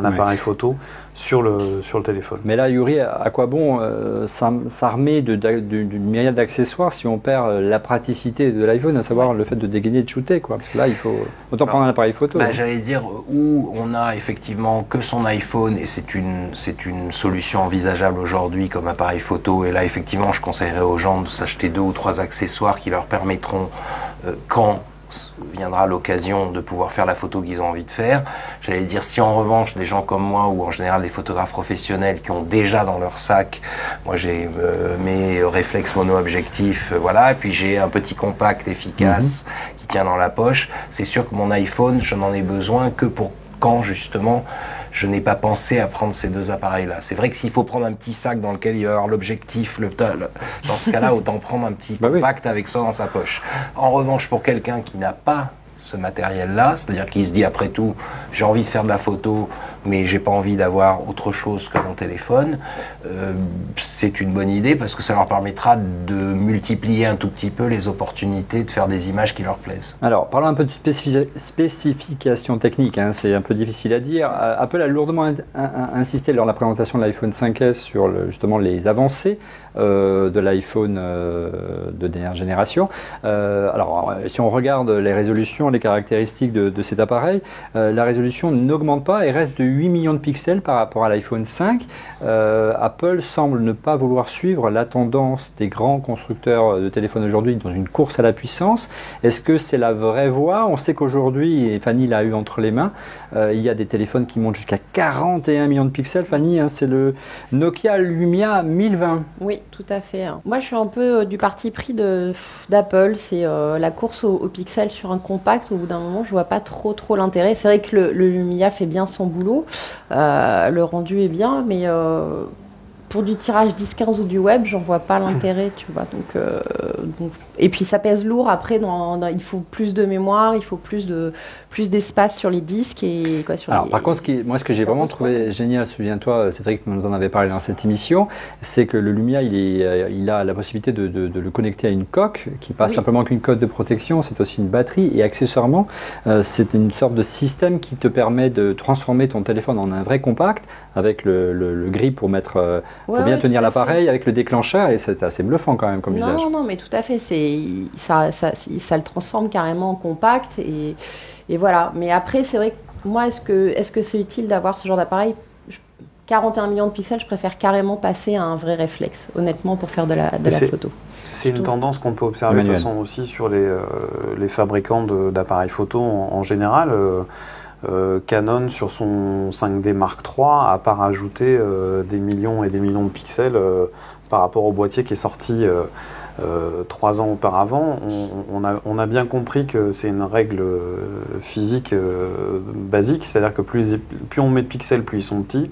appareil photo sur le téléphone. Mais là, Yuri, à quoi bon s'armer d'une myriade d'accessoires si on perd la praticité de l'iPhone, à savoir le fait de dégainer et de shooter, quoi. Parce que là, il faut autant prendre un appareil photo. J'allais dire, où on a effectivement que son iPhone, et c'est une solution envisageable aujourd'hui comme appareil photo, et là, effectivement, je conseillerais aux gens de s'acheter 2 ou 3 accessoires qui leur permettront, quand viendra l'occasion de pouvoir faire la photo qu'ils ont envie de faire. J'allais dire, si en revanche des gens comme moi ou en général des photographes professionnels qui ont déjà dans leur sac, moi j'ai mes réflexes mono-objectifs, et puis j'ai un petit compact efficace qui tient dans la poche, c'est sûr que mon iPhone, je n'en ai besoin que pour quand justement je n'ai pas pensé à prendre ces 2 appareils-là. C'est vrai que s'il faut prendre un petit sac dans lequel il va y avoir l'objectif, dans ce cas-là, autant prendre un petit compact avec ça dans sa poche. En revanche, pour quelqu'un qui n'a pas ce matériel-là, c'est-à-dire qui se dit après tout, j'ai envie de faire de la photo, mais j'ai pas envie d'avoir autre chose que mon téléphone, c'est une bonne idée parce que ça leur permettra de multiplier un tout petit peu les opportunités de faire des images qui leur plaisent. Alors, parlons un peu de spécifications techniques, c'est un peu difficile à dire. Apple a lourdement insisté lors de la présentation de l'iPhone 5S sur justement les avancées de l'iPhone de dernière génération. Alors, si on regarde les résolutions, les caractéristiques de cet appareil, la résolution n'augmente pas et reste de 8 millions de pixels par rapport à l'iPhone 5. Apple semble ne pas vouloir suivre la tendance des grands constructeurs de téléphones aujourd'hui dans une course à la puissance. Est-ce que c'est la vraie voie? On sait qu'aujourd'hui, et Fanny l'a eu entre les mains, il y a des téléphones qui montent jusqu'à 41 millions de pixels. Fanny, c'est le Nokia Lumia 1020. Oui, tout à fait. Moi, je suis un peu du parti pris d'Apple. C'est la course au pixel sur un compact. Au bout d'un moment, je vois pas trop l'intérêt. C'est vrai que le Lumia fait bien son boulot, le rendu est bien, mais pour du tirage 10-15 ou du web, j'en vois pas l'intérêt, tu vois. Donc, et puis ça pèse lourd. Après, il faut plus de mémoire, il faut plus d'espace sur les disques et quoi sur. Alors, par contre, ce que j'ai vraiment trouvé génial, souviens-toi, Cédric nous en avait parlé dans cette émission, c'est que le Lumia, il a la possibilité de le connecter à une coque qui passe simplement qu'une coque de protection. C'est aussi une batterie et accessoirement, c'est une sorte de système qui te permet de transformer ton téléphone en un vrai compact avec le grip pour mettre Faut bien tenir l'appareil avec le déclencheur et c'est assez bluffant quand même comme usage. Non, mais tout à fait. Ça le transforme carrément en compact et voilà. Mais après, c'est vrai que moi, est-ce que c'est utile d'avoir ce genre d'appareil ? 41 millions de pixels, je préfère carrément passer à un vrai réflexe, honnêtement, pour faire de la photo. C'est une tendance qu'on peut observer de toute façon aussi sur les fabricants d'appareils photo en général. Canon, sur son 5D Mark III, n'a pas rajouté des millions et des millions de pixels par rapport au boîtier qui est sorti 3 ans auparavant. On a bien compris que c'est une règle physique basique, c'est-à-dire que plus on met de pixels, plus ils sont petits.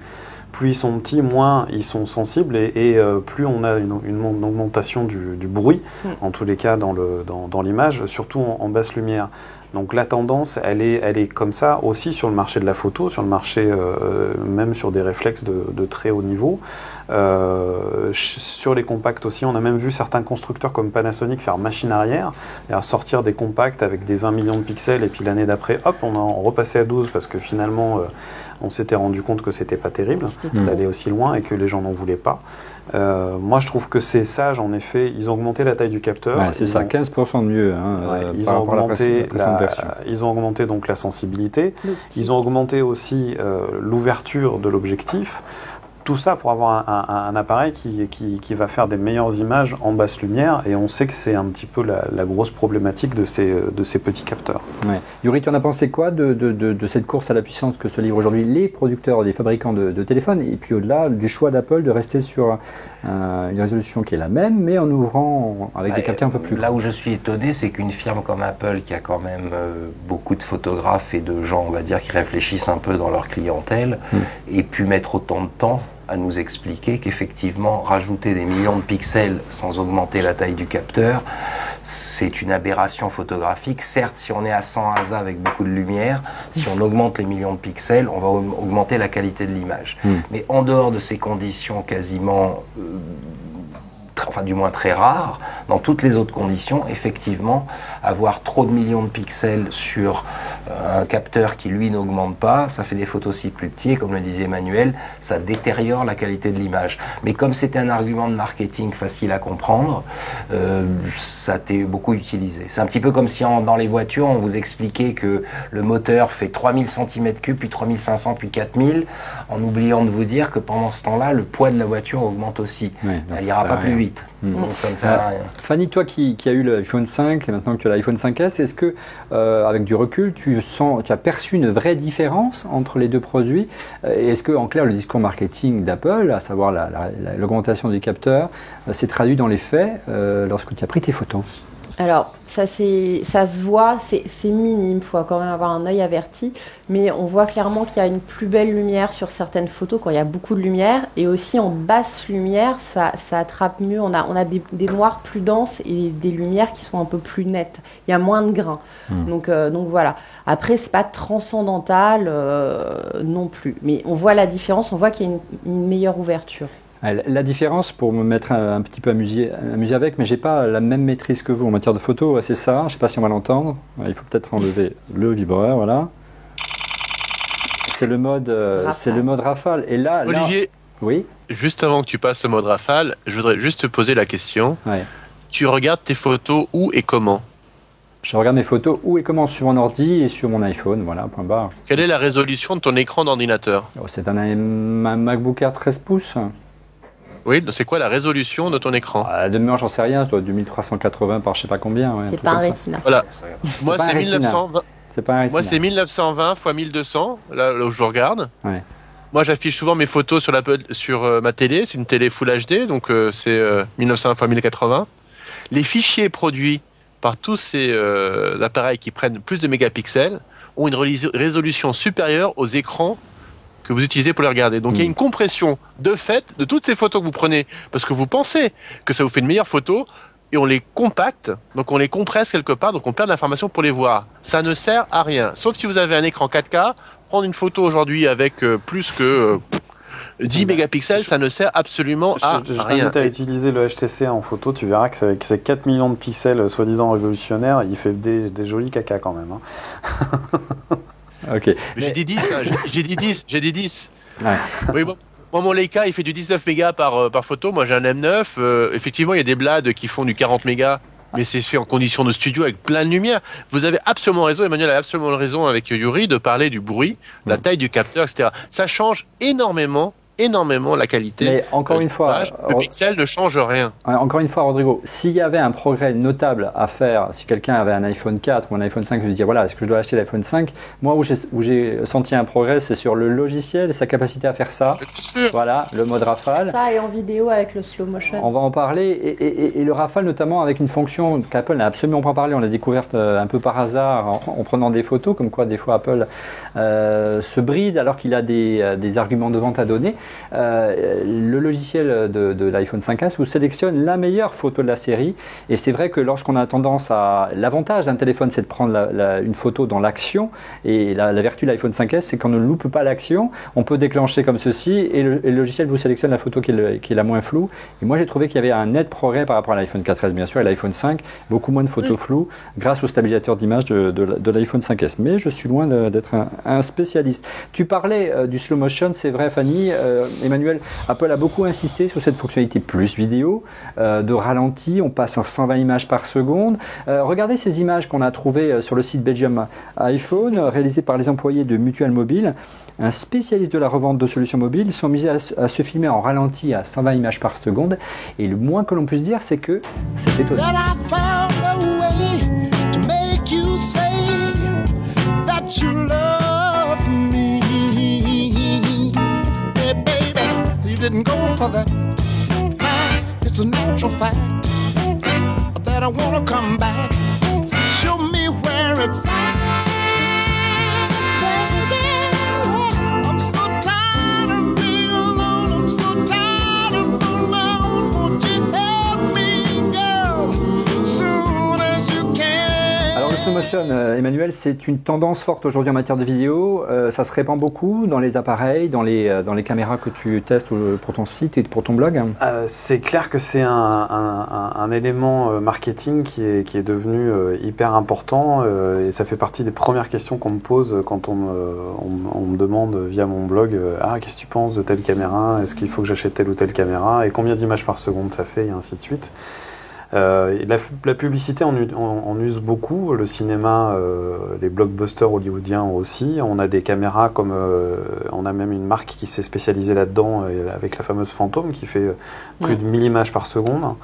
Plus ils sont petits, moins ils sont sensibles et plus on a une augmentation du bruit, en tous les cas dans l'image, surtout en basse lumière. Donc la tendance, elle est comme ça aussi sur le marché de la photo, sur le marché même sur des réflexes de très haut niveau. Sur les compacts aussi, on a même vu certains constructeurs comme Panasonic faire machine arrière, et sortir des compacts avec des 20 millions de pixels et puis l'année d'après, hop, on repassait à 12 parce que finalement on s'était rendu compte que c'était pas terrible d'aller aussi loin et que les gens n'en voulaient pas. Moi je trouve que c'est sage en effet, ils ont augmenté la taille du capteur. Ouais, c'est ça, 15% de mieux ils ont augmenté donc la sensibilité, ils ont augmenté aussi l'ouverture de l'objectif. Tout ça pour avoir un appareil qui va faire des meilleures images en basse lumière, et on sait que c'est un petit peu la grosse problématique de ces petits capteurs. Ouais. Yuri, tu en as pensé quoi de cette course à la puissance que se livrent aujourd'hui les producteurs, les fabricants de téléphones, et puis au-delà du choix d'Apple de rester sur une résolution qui est la même, mais en ouvrant avec des capteurs un peu plus grands. Là où je suis étonné, c'est qu'une firme comme Apple, qui a quand même beaucoup de photographes et de gens, on va dire, qui réfléchissent un peu dans leur clientèle, ait pu mettre autant de temps à nous expliquer qu'effectivement, rajouter des millions de pixels sans augmenter la taille du capteur, c'est une aberration photographique. Certes, si on est à 100 ASA avec beaucoup de lumière, si on augmente les millions de pixels, on va augmenter la qualité de l'image. Mais en dehors de ces conditions quasiment... enfin du moins très rares, dans toutes les autres conditions, effectivement, avoir trop de millions de pixels sur un capteur qui lui n'augmente pas, ça fait des photos aussi plus petits, et comme le disait Emmanuel, ça détériore la qualité de l'image. Mais comme c'était un argument de marketing facile à comprendre, ça a été beaucoup utilisé. C'est un petit peu comme si dans les voitures, on vous expliquait que le moteur fait 3000 cm3, puis 3500, puis 4000, en oubliant de vous dire que pendant ce temps-là, le poids de la voiture augmente aussi. Elle n'ira pas plus vite. Donc ça ne sert à rien. Fanny, toi qui as eu l'iPhone 5 et maintenant que tu as l'iPhone 5S, est-ce que avec du recul tu as perçu une vraie différence entre les deux produits? Et est-ce que en clair le discours marketing d'Apple, à savoir l'augmentation du capteur, s'est traduit dans les faits lorsque tu as pris tes photos? Alors, ça se voit, c'est minime, il faut quand même avoir un œil averti, mais on voit clairement qu'il y a une plus belle lumière sur certaines photos quand il y a beaucoup de lumière, et aussi en basse lumière, ça attrape mieux, on a des noirs plus denses et des lumières qui sont un peu plus nettes, il y a moins de grains, donc voilà. Après, c'est pas transcendantal non plus, mais on voit la différence, on voit qu'il y a une meilleure ouverture. La différence, pour me mettre un petit peu amusé avec, mais j'ai pas la même maîtrise que vous en matière de photo, c'est ça, je ne sais pas si on va l'entendre, il faut peut-être enlever le vibreur, voilà. C'est le mode rafale. Et là, Olivier, oui. Juste avant que tu passes au mode rafale, je voudrais juste te poser la question. Ouais. Tu regardes tes photos où et comment? Je regarde mes photos où et comment sur mon ordi et sur mon iPhone, voilà, point barre. Quelle est la résolution de ton écran d'ordinateur? C'est un MacBook Air 13 pouces. Oui, c'est quoi la résolution de ton écran? De mémoire, j'en sais rien, ça doit être 2380 par je sais pas combien. Ouais, c'est pas un Retina. Voilà. Moi, c'est 1920. C'est pas un Retina. Moi, c'est 1920 x 1200, là où je regarde. Ouais. Moi, j'affiche souvent mes photos sur ma télé. C'est une télé Full HD, donc c'est 1920 x 1080. Les fichiers produits par tous ces appareils qui prennent plus de mégapixels ont une résolution supérieure aux écrans que vous utilisez pour les regarder. Donc il y a une compression de fait de toutes ces photos que vous prenez parce que vous pensez que ça vous fait une meilleure photo et on les compacte, donc on les compresse quelque part, donc on perd de l'information pour les voir. Ça ne sert à rien, sauf si vous avez un écran 4K, prendre une photo aujourd'hui avec plus que 10 mégapixels, ça ne sert absolument à rien. Je t'invite à utiliser le HTC en photo, tu verras que avec ces 4 millions de pixels soi-disant révolutionnaires, il fait des jolis caca quand même. Ok. J'ai dit 10, j'ai dit 10. Ouais. Oui, bon. Moi, mon Leica, il fait du 19 mégas par photo. Moi, j'ai un M9. Effectivement, il y a des blades qui font du 40 mégas. Mais c'est fait en conditions de studio avec plein de lumière. Vous avez absolument raison, Emmanuel a absolument raison avec Yuri de parler du bruit, la taille du capteur, etc. Ça change énormément la qualité. Mais encore une fois, le pixel ne change rien. Encore une fois, Rodrigo, s'il y avait un progrès notable à faire, si quelqu'un avait un iPhone 4 ou un iPhone 5, je lui dire voilà, est-ce que je dois acheter l'iPhone 5 ? Moi, où j'ai senti un progrès, c'est sur le logiciel et sa capacité à faire ça. Voilà, le mode rafale. Ça et en vidéo avec le slow motion. On va en parler et le rafale notamment avec une fonction qu'Apple n'a absolument pas parlé. On l'a découverte un peu par hasard en prenant des photos, comme quoi des fois Apple se bride alors qu'il a des arguments de vente à donner. Le logiciel de l'iPhone 5S vous sélectionne la meilleure photo de la série et c'est vrai que lorsqu'on a tendance à... L'avantage d'un téléphone c'est de prendre une photo dans l'action et la vertu de l'iPhone 5S c'est qu'on ne loupe pas l'action, on peut déclencher comme ceci et le logiciel vous sélectionne la photo qui est la moins floue et moi j'ai trouvé qu'il y avait un net progrès par rapport à l'iPhone 4S bien sûr et l'iPhone 5, beaucoup moins de photos floues grâce au stabilisateur d'image de l'iPhone 5S, mais je suis loin d'être un spécialiste. Tu parlais du slow motion, c'est vrai Fanny, Emmanuel, Apple a beaucoup insisté sur cette fonctionnalité plus vidéo, de ralenti, on passe à 120 images par seconde. Regardez ces images qu'on a trouvées sur le site Belgium iPhone, réalisées par les employés de Mutual Mobile. Un spécialiste de la revente de solutions mobiles sont amusés à se filmer en ralenti à 120 images par seconde. Et le moins que l'on puisse dire, c'est que c'est étonnant. Didn't go for that. It's a natural fact that I wanna come back. Show me where it's at. I'm so tired of being alone. I'm so tired of being alone. Won't you help me, girl, soon as you can. Alors le slow motion, Emmanuel, c'est une tendance forte aujourd'hui en matière de vidéo. Ça se répand beaucoup dans les appareils, dans les caméras que tu testes pour ton site et pour ton blog. C'est clair que c'est un élément marketing qui est devenu hyper important et ça fait partie des premières questions qu'on me pose quand on me demande via mon blog qu'est-ce que tu penses de telle caméra, est-ce qu'il faut que j'achète telle ou telle caméra et combien d'images par seconde ça fait et ainsi de suite. La publicité en use beaucoup, le cinéma, les blockbusters hollywoodiens aussi. On a des caméras comme on a même une marque qui s'est spécialisée là-dedans avec la fameuse Phantom qui fait plus de 1000 images par seconde.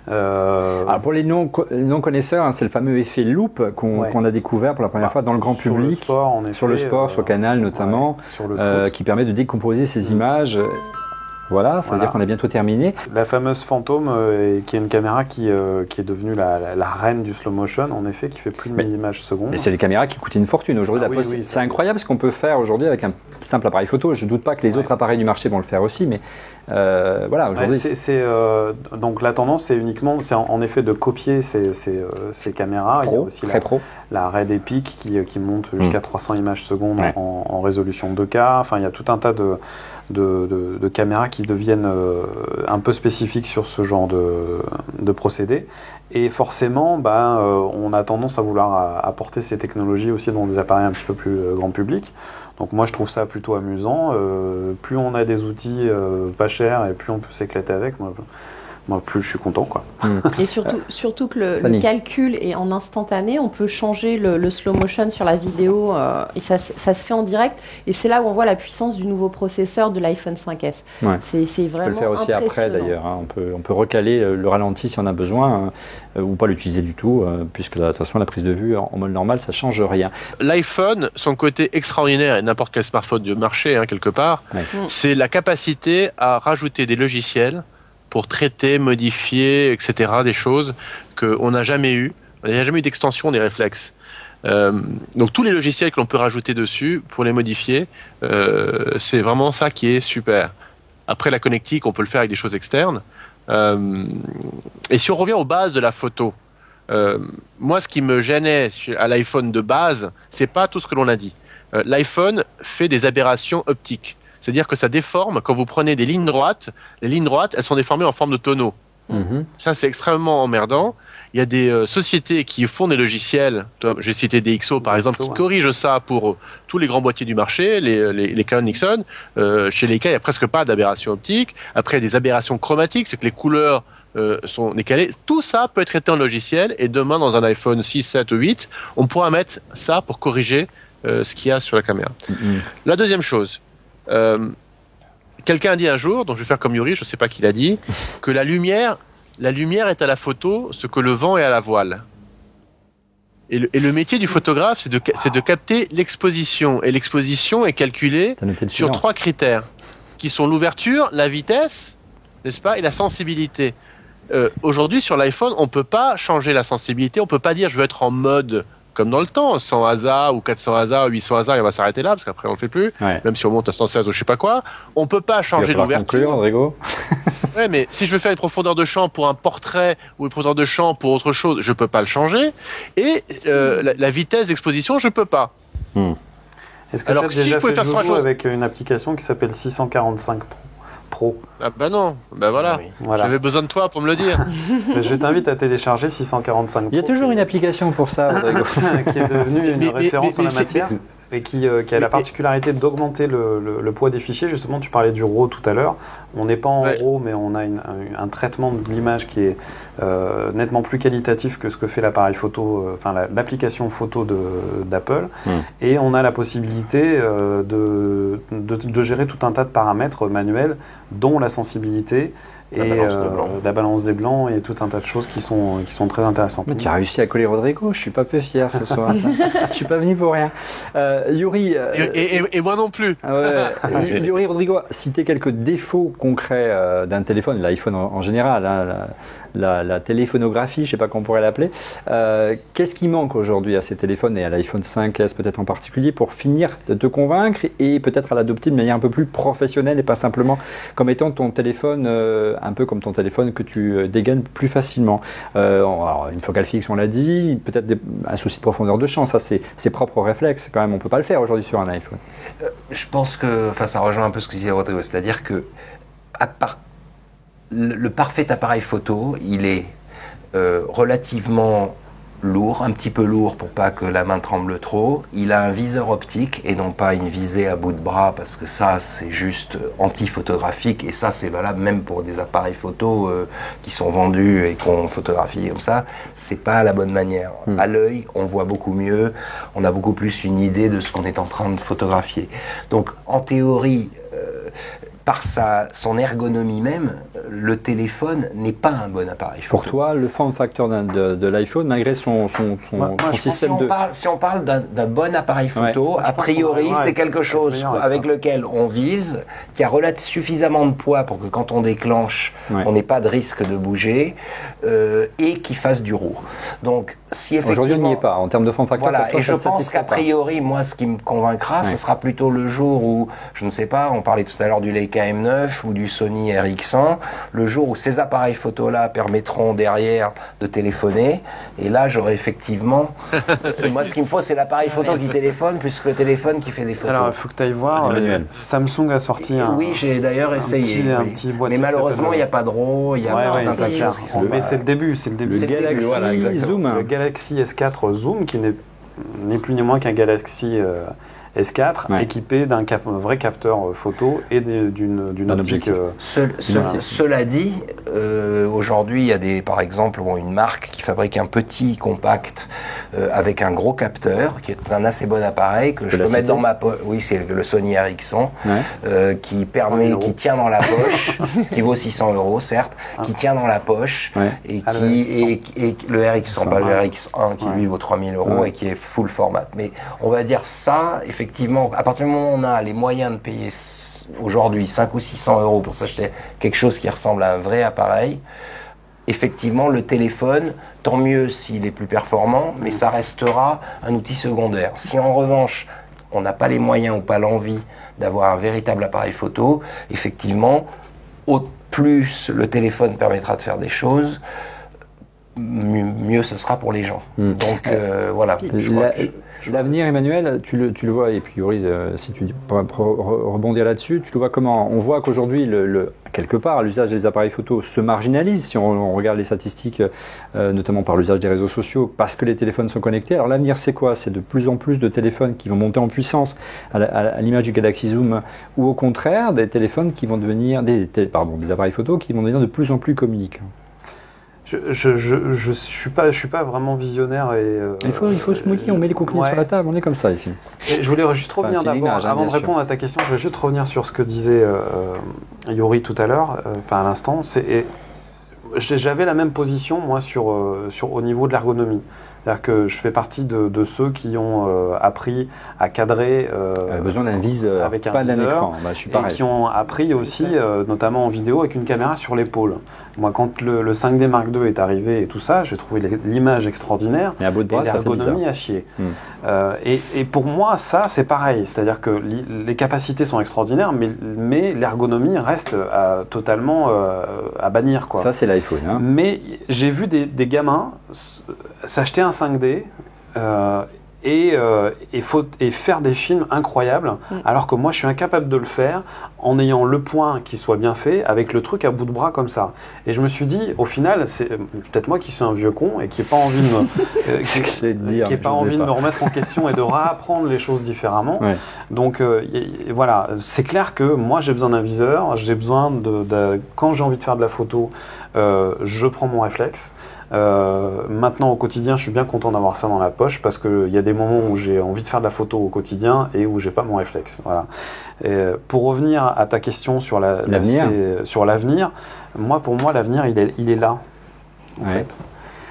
Alors pour les non-connaisseurs, c'est le fameux effet loop qu'on a découvert pour la première fois dans le grand public, sur le sport, sur Canal notamment, qui permet de décomposer ces images. Voilà, ça veut dire qu'on a bientôt terminé. La fameuse Phantom, qui est une caméra qui est devenue la reine du slow motion, en effet, qui fait plus de 1000 images secondes. Mais c'est des caméras qui coûtent une fortune aujourd'hui. C'est incroyable ce qu'on peut faire aujourd'hui avec un simple appareil photo. Je ne doute pas que les autres appareils du marché vont le faire aussi, mais voilà, aujourd'hui. Donc la tendance, c'est en effet de copier ces caméras. Il y a aussi la Red Epic qui monte jusqu'à 300 images secondes en résolution 2K. Enfin, il y a tout un tas de caméras qui deviennent un peu spécifiques sur ce genre de procédé. Et forcément, on a tendance à vouloir apporter ces technologies aussi dans des appareils un petit peu plus grand public. Donc moi, je trouve ça plutôt amusant. Plus on a des outils pas chers et plus on peut s'éclater avec. Moi, plus je suis content, quoi. Et surtout que le calcul est en instantané. On peut changer le slow motion sur la vidéo et ça se fait en direct. Et c'est là où on voit la puissance du nouveau processeur de l'iPhone 5S. Ouais. C'est vraiment impressionnant. On peut le faire aussi après, d'ailleurs. On peut recaler le ralenti si on a besoin ou pas l'utiliser du tout, puisque de toute façon, la prise de vue en mode normal, ça change rien. L'iPhone, son côté extraordinaire, et n'importe quel smartphone du marché, quelque part, c'est la capacité à rajouter des logiciels pour traiter, modifier, etc., des choses qu'on n'a jamais eues. Il n'y a jamais eu d'extension des réflexes. Donc tous les logiciels que l'on peut rajouter dessus pour les modifier, c'est vraiment ça qui est super. Après la connectique, on peut le faire avec des choses externes. Et si on revient aux bases de la photo, moi ce qui me gênait à l'iPhone de base, c'est pas tout ce que l'on a dit. L'iPhone fait des aberrations optiques. C'est-à-dire que ça déforme, quand vous prenez des lignes droites, les lignes droites, elles sont déformées en forme de tonneau. Ça, c'est extrêmement emmerdant. il y a des sociétés qui font des logiciels, j'ai cité DxO par exemple, qui corrigent ça pour tous les grands boîtiers du marché, les Canon Nixon, chez lesquels il n'y a presque pas d'aberration optique. Après, il y a des aberrations chromatiques, c'est que les couleurs sont décalées. Tout ça peut être traité en logiciel, et demain, dans un iPhone 6, 7 ou 8, on pourra mettre ça pour corriger ce qu'il y a sur la caméra. La deuxième chose, quelqu'un a dit un jour, donc je vais faire comme Yuri, je ne sais pas qui l'a dit, que la lumière est à la photo ce que le vent est à la voile. Et le métier du photographe, c'est de capter l'exposition. Et l'exposition est calculée sur 3 critères, qui sont l'ouverture, la vitesse, n'est-ce pas, et la sensibilité. Aujourd'hui, sur l'iPhone, on peut pas changer la sensibilité, on peut pas dire je veux être en mode comme dans le temps, 100 ASA ou 400 ASA ou 800 ASA, et on va s'arrêter là parce qu'après on le fait plus, même si on monte à 116 ou je sais pas quoi. On peut pas changer l'ouverture. Conclure, Rodrigo. Ouais, mais si je veux faire une profondeur de champ pour un portrait ou une profondeur de champ pour autre chose, je peux pas le changer. Et la vitesse d'exposition, je peux pas. Est-ce que tu as déjà fait Jojo avec une application qui s'appelle 645 Pro? Ah bah non, bah voilà. J'avais besoin de toi pour me le dire. Je t'invite à télécharger 645 Pro. Il y a toujours une application pour ça, Rodrigo. Qui est devenue une référence en la matière. Et qui a la particularité d'augmenter le poids des fichiers. Justement, tu parlais du RAW tout à l'heure. On n'est pas en RAW, mais on a un traitement de l'image qui est nettement plus qualitatif que ce que fait l'appareil photo, l'application photo d'Apple. Et on a la possibilité de gérer tout un tas de paramètres manuels, dont la sensibilité, la balance des blancs et tout un tas de choses qui sont très intéressantes. Mais tu as réussi à coller Rodrigo, je suis pas peu fier ce soir. Je suis pas venu pour rien. Yuri. Et moi non plus. Yuri, Rodrigo, citer quelques défauts concrets d'un téléphone, l'iPhone en général, hein, la téléphonographie, je sais pas comment on pourrait l'appeler. Qu'est-ce qui manque aujourd'hui à ces téléphones et à l'iPhone 5S peut-être en particulier pour finir de te convaincre et peut-être à l'adopter de manière un peu plus professionnelle et pas simplement comme étant ton téléphone, un peu comme ton téléphone que tu dégaines plus facilement. Alors, une focale fixe, on l'a dit, peut-être un souci de profondeur de champ, ça c'est ses propres réflexes quand même, on peut pas le faire aujourd'hui sur un iPhone. Je pense que, ça rejoint un peu ce que disait Rodrigo, c'est-à-dire que le parfait appareil photo, il est relativement lourd, un petit peu lourd pour pas que la main tremble trop. Il a un viseur optique et non pas une visée à bout de bras parce que ça c'est juste anti-photographique et ça c'est valable même pour des appareils photo qui sont vendus et qu'on photographie comme ça. C'est pas la bonne manière. À l'œil, on voit beaucoup mieux, on a beaucoup plus une idée de ce qu'on est en train de photographier. Donc en théorie, par son ergonomie même, le téléphone n'est pas un bon appareil photo. Pour toi, le form factor de l'iPhone, malgré son système si on parle d'un bon appareil photo, a priori, c'est quelque chose avec lequel on vise, qui a suffisamment de poids pour que quand on déclenche, on n'ait pas de risque de bouger, et qui fasse du RAW. Donc, si effectivement... Aujourd'hui, on n'y est pas, en termes de form factor. Voilà, et je pense qu'a priori, moi, ce qui me convaincra, ce sera plutôt le jour où, je ne sais pas, on parlait tout à l'heure du Leica M9 ou du Sony RX100, le jour où ces appareils photo-là permettront derrière de téléphoner, et là j'aurai effectivement... moi ce qu'il me faut c'est l'appareil photo qui téléphone plus que le téléphone qui fait des photos. Alors il faut que tu ailles voir, Samsung a sorti oui, j'ai d'ailleurs essayé. Petit boîtier, mais malheureusement il n'y a pas de RAW, il y a pas un tas de choses qui sont... Mais c'est le début, Le Galaxy Zoom. Le Galaxy S4 Zoom qui n'est plus ni moins qu'un Galaxy... S4 équipé d'un vrai capteur photo et d'une optique. Cela dit, aujourd'hui, il y a par exemple une marque qui fabrique un petit compact avec un gros capteur, qui est un assez bon appareil que je peux mettre dans ma poche. Oui, c'est le Sony RX100 qui tient dans la poche, qui vaut 600 €, certes, qui tient dans la poche et le RX100, pas le RX1 qui lui vaut 3000 € et qui est full format. Mais on va dire ça, effectivement, à partir du moment où on a les moyens de payer aujourd'hui 500 ou 600 € pour s'acheter quelque chose qui ressemble à un vrai appareil, effectivement, le téléphone, tant mieux s'il est plus performant, mais ça restera un outil secondaire. Si en revanche, on n'a pas les moyens ou pas l'envie d'avoir un véritable appareil photo, effectivement, au plus le téléphone permettra de faire des choses, mieux ce sera pour les gens. Donc voilà. L'avenir, Emmanuel, tu le vois, et puis Yuri, si tu pourrais rebondir là-dessus, tu le vois comment? On voit qu'aujourd'hui, quelque part, l'usage des appareils photo se marginalise, si on regarde les statistiques, notamment par l'usage des réseaux sociaux, parce que les téléphones sont connectés. Alors l'avenir, c'est quoi? C'est de plus en plus de téléphones qui vont monter en puissance, à l'image du Galaxy Zoom, ou au contraire, des téléphones qui vont devenir, des appareils photo qui vont devenir de plus en plus communicants. Je suis pas vraiment visionnaire et il faut se mouiller, on met les coquilles sur la table, on est comme ça ici. Et je voulais juste revenir d'abord, avant de répondre à ta question, je vais juste revenir sur ce que disait Yuri tout à l'heure, à l'instant. J'avais la même position moi au niveau de l'ergonomie. C'est-à-dire que je fais partie de ceux qui ont appris à cadrer besoin d'un viseur, avec un pas d'un viseur, écran. Je suis pareil. Et qui ont appris aussi, notamment en vidéo, avec une caméra sur l'épaule. Moi, quand le 5D Mark II est arrivé et tout ça, j'ai trouvé l'image extraordinaire et l'ergonomie à chier. Et pour moi, ça, c'est pareil. C'est-à-dire que les capacités sont extraordinaires, mais l'ergonomie reste totalement à bannir, quoi. Ça, c'est l'iPhone. Hein. Mais j'ai vu des gamins s'acheter un 5D et faire des films incroyables, alors que moi je suis incapable de le faire en ayant le point qui soit bien fait, avec le truc à bout de bras comme ça. Et je me suis dit, au final, c'est peut-être moi qui suis un vieux con et qui n'ai pas envie de me remettre en question et de réapprendre les choses différemment. Ouais. Donc voilà, c'est clair que moi j'ai besoin d'un viseur, j'ai besoin quand j'ai envie de faire de la photo, je prends mon réflexe. Maintenant au quotidien, je suis bien content d'avoir ça dans la poche parce qu'il y a des moments où j'ai envie de faire de la photo au quotidien et où j'ai pas mon réflexe. Voilà. Pour revenir à ta question sur l'avenir, pour moi l'avenir il est là. En fait.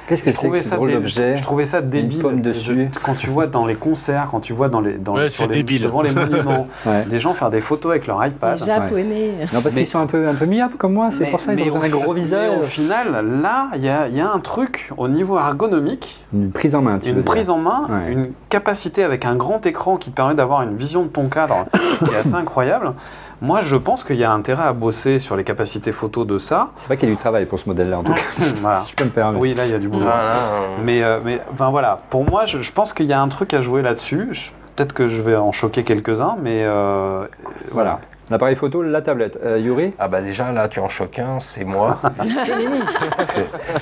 Qu'est-ce que c'est que ce drôle d'objet? Je trouvais ça débile. Pomme dessus. Quand tu vois dans les concerts, quand tu vois devant les monuments, des gens faire des photos avec leur iPad. Les Japonais. Non, parce qu'ils sont un peu myopes comme moi, c'est pour ça qu'ils ont un gros visage. Mais au final, là, il y a un truc au niveau ergonomique. Une prise en main, une capacité avec un grand écran qui te permet d'avoir une vision de ton cadre qui est assez incroyable. Moi, je pense qu'il y a intérêt à bosser sur les capacités photo de ça. C'est vrai qu'il y a du travail pour ce modèle-là, en tout cas. Voilà. Si je peux me permettre. Oui, là, il y a du boulot. Mais enfin, voilà. Pour moi, je pense qu'il y a un truc à jouer là-dessus. Peut-être que je vais en choquer quelques-uns, mais voilà. L'appareil photo, la tablette. Yuri? Ah bah déjà, là, tu en choques un, c'est moi.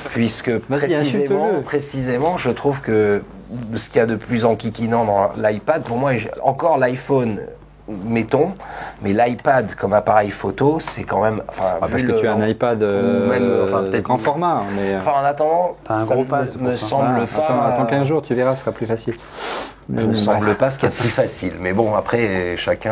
Puisque précisément, je trouve que ce qu'il y a de plus enquiquinant dans l'iPad, pour moi, encore l'iPhone... mettons, mais l'iPad comme appareil photo, c'est quand même... parce que tu as un iPad peut-être grand format. Mais, en attendant, t'as un gros pad, me semble pas... Attends 15 jours, tu verras, ce sera plus facile. Me semble pas ce qu'il y a de plus facile. Mais bon, après, chacun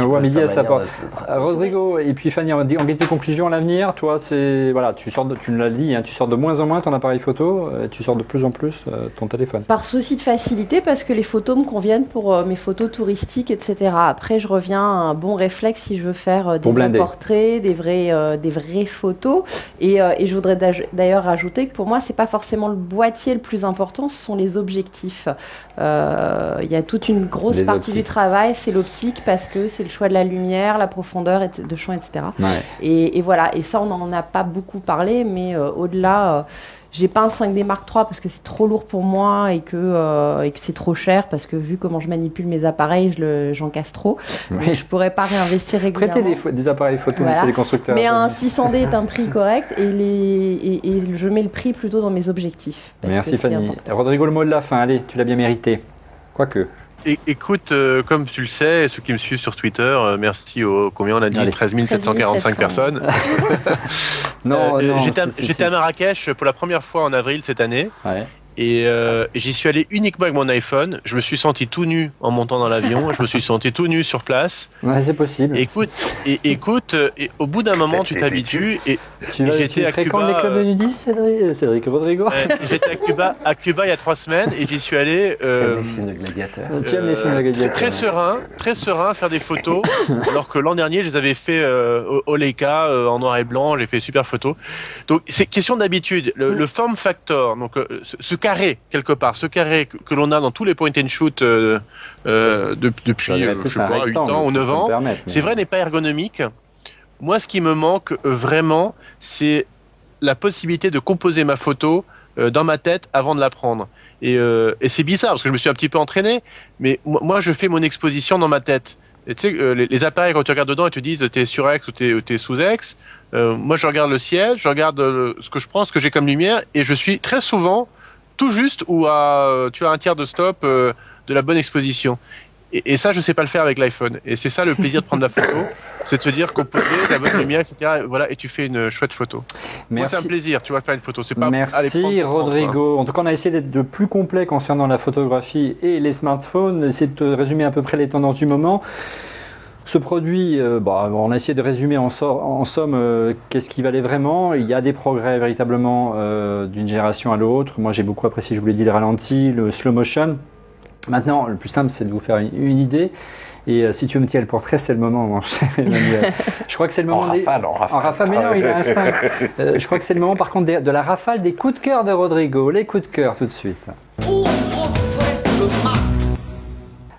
voit midi à sa porte. Rodrigo et puis Fanny, en guise de conclusion, à l'avenir, toi, tu nous l'as dit, hein, tu sors de moins en moins ton appareil photo, tu sors de plus en plus ton téléphone. Par souci de facilité, parce que les photos me conviennent pour mes photos touristiques, etc. Après, je reviens à un bon réflexe si je veux faire des bons portraits, des vraies photos. Et je voudrais d'ailleurs rajouter que pour moi, c'est pas forcément le boîtier le plus important, ce sont les objectifs. Il y a toute une grosse partie du travail, c'est l'optique, parce que c'est le choix de la lumière, la profondeur de champ, etc. Ouais. Et voilà, et ça on n'en a pas beaucoup parlé, mais au-delà, j'ai pas un 5D Mark III parce que c'est trop lourd pour moi et que c'est trop cher, parce que vu comment je manipule mes appareils, j'en casse trop. Oui. Je pourrais pas réinvestir régulièrement. Prêtez des appareils photo, c'est les constructeurs. Mais un 600D est un prix correct et je mets le prix plutôt dans mes objectifs. Merci Fanny. Rodrigo, le mot de la fin, allez, tu l'as bien mérité. Quoique. Écoute, comme tu le sais, ceux qui me suivent sur Twitter, merci aux, combien on a dit, 13 745 personnes. Non, j'étais à Marrakech pour la première fois en avril cette année. Ouais. Et j'y suis allé uniquement avec mon iPhone. Je me suis senti tout nu en montant dans l'avion. Je me suis senti tout nu sur place. Ouais, c'est possible. Écoute, au bout d'un moment, tu t'habitues. J'étais à Cuba. Les clubs de nudistes, Cédric Rodrigo. J'étais à Cuba il y a 3 semaines et j'y suis allé. Les films de gladiateurs. Très serein, faire des photos. Alors que l'an dernier, je les avais fait au Leica en noir et blanc. J'ai fait super photos. Donc c'est question d'habitude. Le form factor, donc ce carré quelque part, ce carré que l'on a dans tous les point and shoot depuis je sais pas 8 ans ou 9 ans, c'est vrai, n'est pas ergonomique. Moi, ce qui me manque vraiment, c'est la possibilité de composer ma photo dans ma tête avant de la prendre. Et c'est bizarre parce que je me suis un petit peu entraîné, mais moi je fais mon exposition dans ma tête. Et tu sais, les appareils quand tu regardes dedans, ils te disent t'es surex ou t'es sous-ex. Moi je regarde le ciel, je regarde ce que je prends, ce que j'ai comme lumière, et je suis très souvent tout juste ou à tu as un tiers de stop de la bonne exposition. Et ça, je sais pas le faire avec l'iPhone. Et c'est ça le plaisir de prendre la photo, c'est de se dire composer, la bonne lumière, etc. Voilà, et tu fais une chouette photo. Merci. Moi, c'est un plaisir, tu vas faire une photo. C'est pas Merci Rodrigo. En tout cas, on a essayé d'être le plus complet concernant la photographie et les smartphones, essayer de résumer à peu près les tendances du moment. Ce produit, on a essayé de résumer en somme qu'est-ce qui valait vraiment. Il y a des progrès véritablement d'une génération à l'autre. Moi, j'ai beaucoup apprécié, je vous l'ai dit, le ralenti, le slow motion. Maintenant, le plus simple, c'est de vous faire une idée. Et si tu veux me tirer le portrait, c'est le moment, mon cher Emmanuel. Je crois que c'est le moment en rafale. Mais non, il a un 5. Je crois que c'est le moment, par contre, de la rafale des coups de cœur de Rodrigo. Les coups de cœur, tout de suite.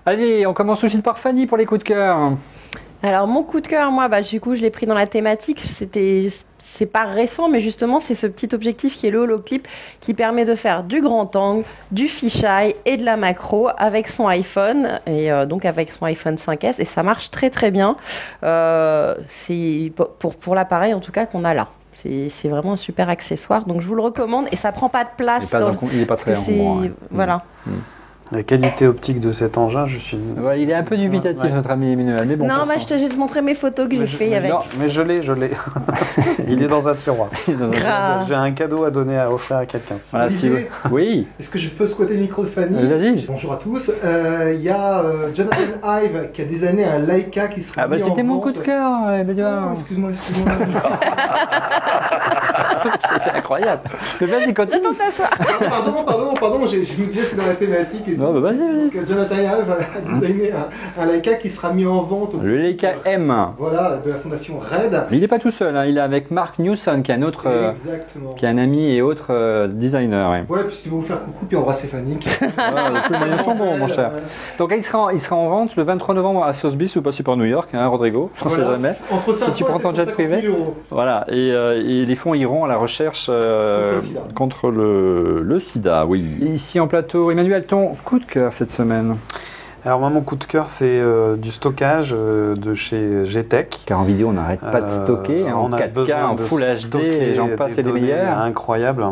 Allez, on commence tout de suite par Fanny pour les coups de cœur. Alors mon coup de cœur, moi, du coup, je l'ai pris dans la thématique. C'est pas récent, mais justement, c'est ce petit objectif qui est le holoclip qui permet de faire du grand angle, du fisheye et de la macro avec son iPhone et donc avec son iPhone 5S, et ça marche très très bien. C'est pour l'appareil en tout cas qu'on a là. C'est vraiment un super accessoire, donc je vous le recommande, et ça prend pas de place. Il n'est pas très encombrant. Voilà. La qualité optique de cet engin, je suis... Ouais, il est un peu dubitatif, notre ami Emmanuel. Mais bon, non, je vais te montrer mes photos que j'ai fait avec. Non, mais je l'ai. Il est dans un tiroir. J'ai un cadeau à donner, à offrir à quelqu'un. Voilà, oui. Est-ce que je peux squatter le micro de Fanny? Vas-y. Bonjour à tous. Il y a Jonathan Ive qui a des années un Leica qui sera mis en vente. C'était mon coup de cœur, Emmanuel. Oh, excuse-moi. C'est incroyable. Mais vas-y, continue. Attends, t'asseoir. Pardon, je me disais c'est dans la thématique. Et non, vas-y. Donc, Jonathan Ive a designé un Leica qui sera mis en vente. Le Leica M. Voilà, de la fondation RED. Mais il n'est pas tout seul, il est avec Mark Newson, qui est un autre, qui est un ami et autre designer. Ouais. Voilà, puisqu'il va vous faire coucou, puis embrasser Fanny. Les moyens sont bons, mon cher. Donc il sera en vente le 23 novembre à Sotheby's, ou passé par New York, Rodrigo, on ne sait jamais. Entre ça, si tu prends ton jet privé. Voilà, et les fonds iront à la recherche contre le sida, oui. Et ici en plateau, Emmanuel, ton coup de cœur cette semaine? Alors moi, mon coup de cœur, c'est du stockage de chez GTech. Car en vidéo, on n'arrête pas de stocker, en 4K, en Full HD, et j'en passe les meilleurs. Incroyable.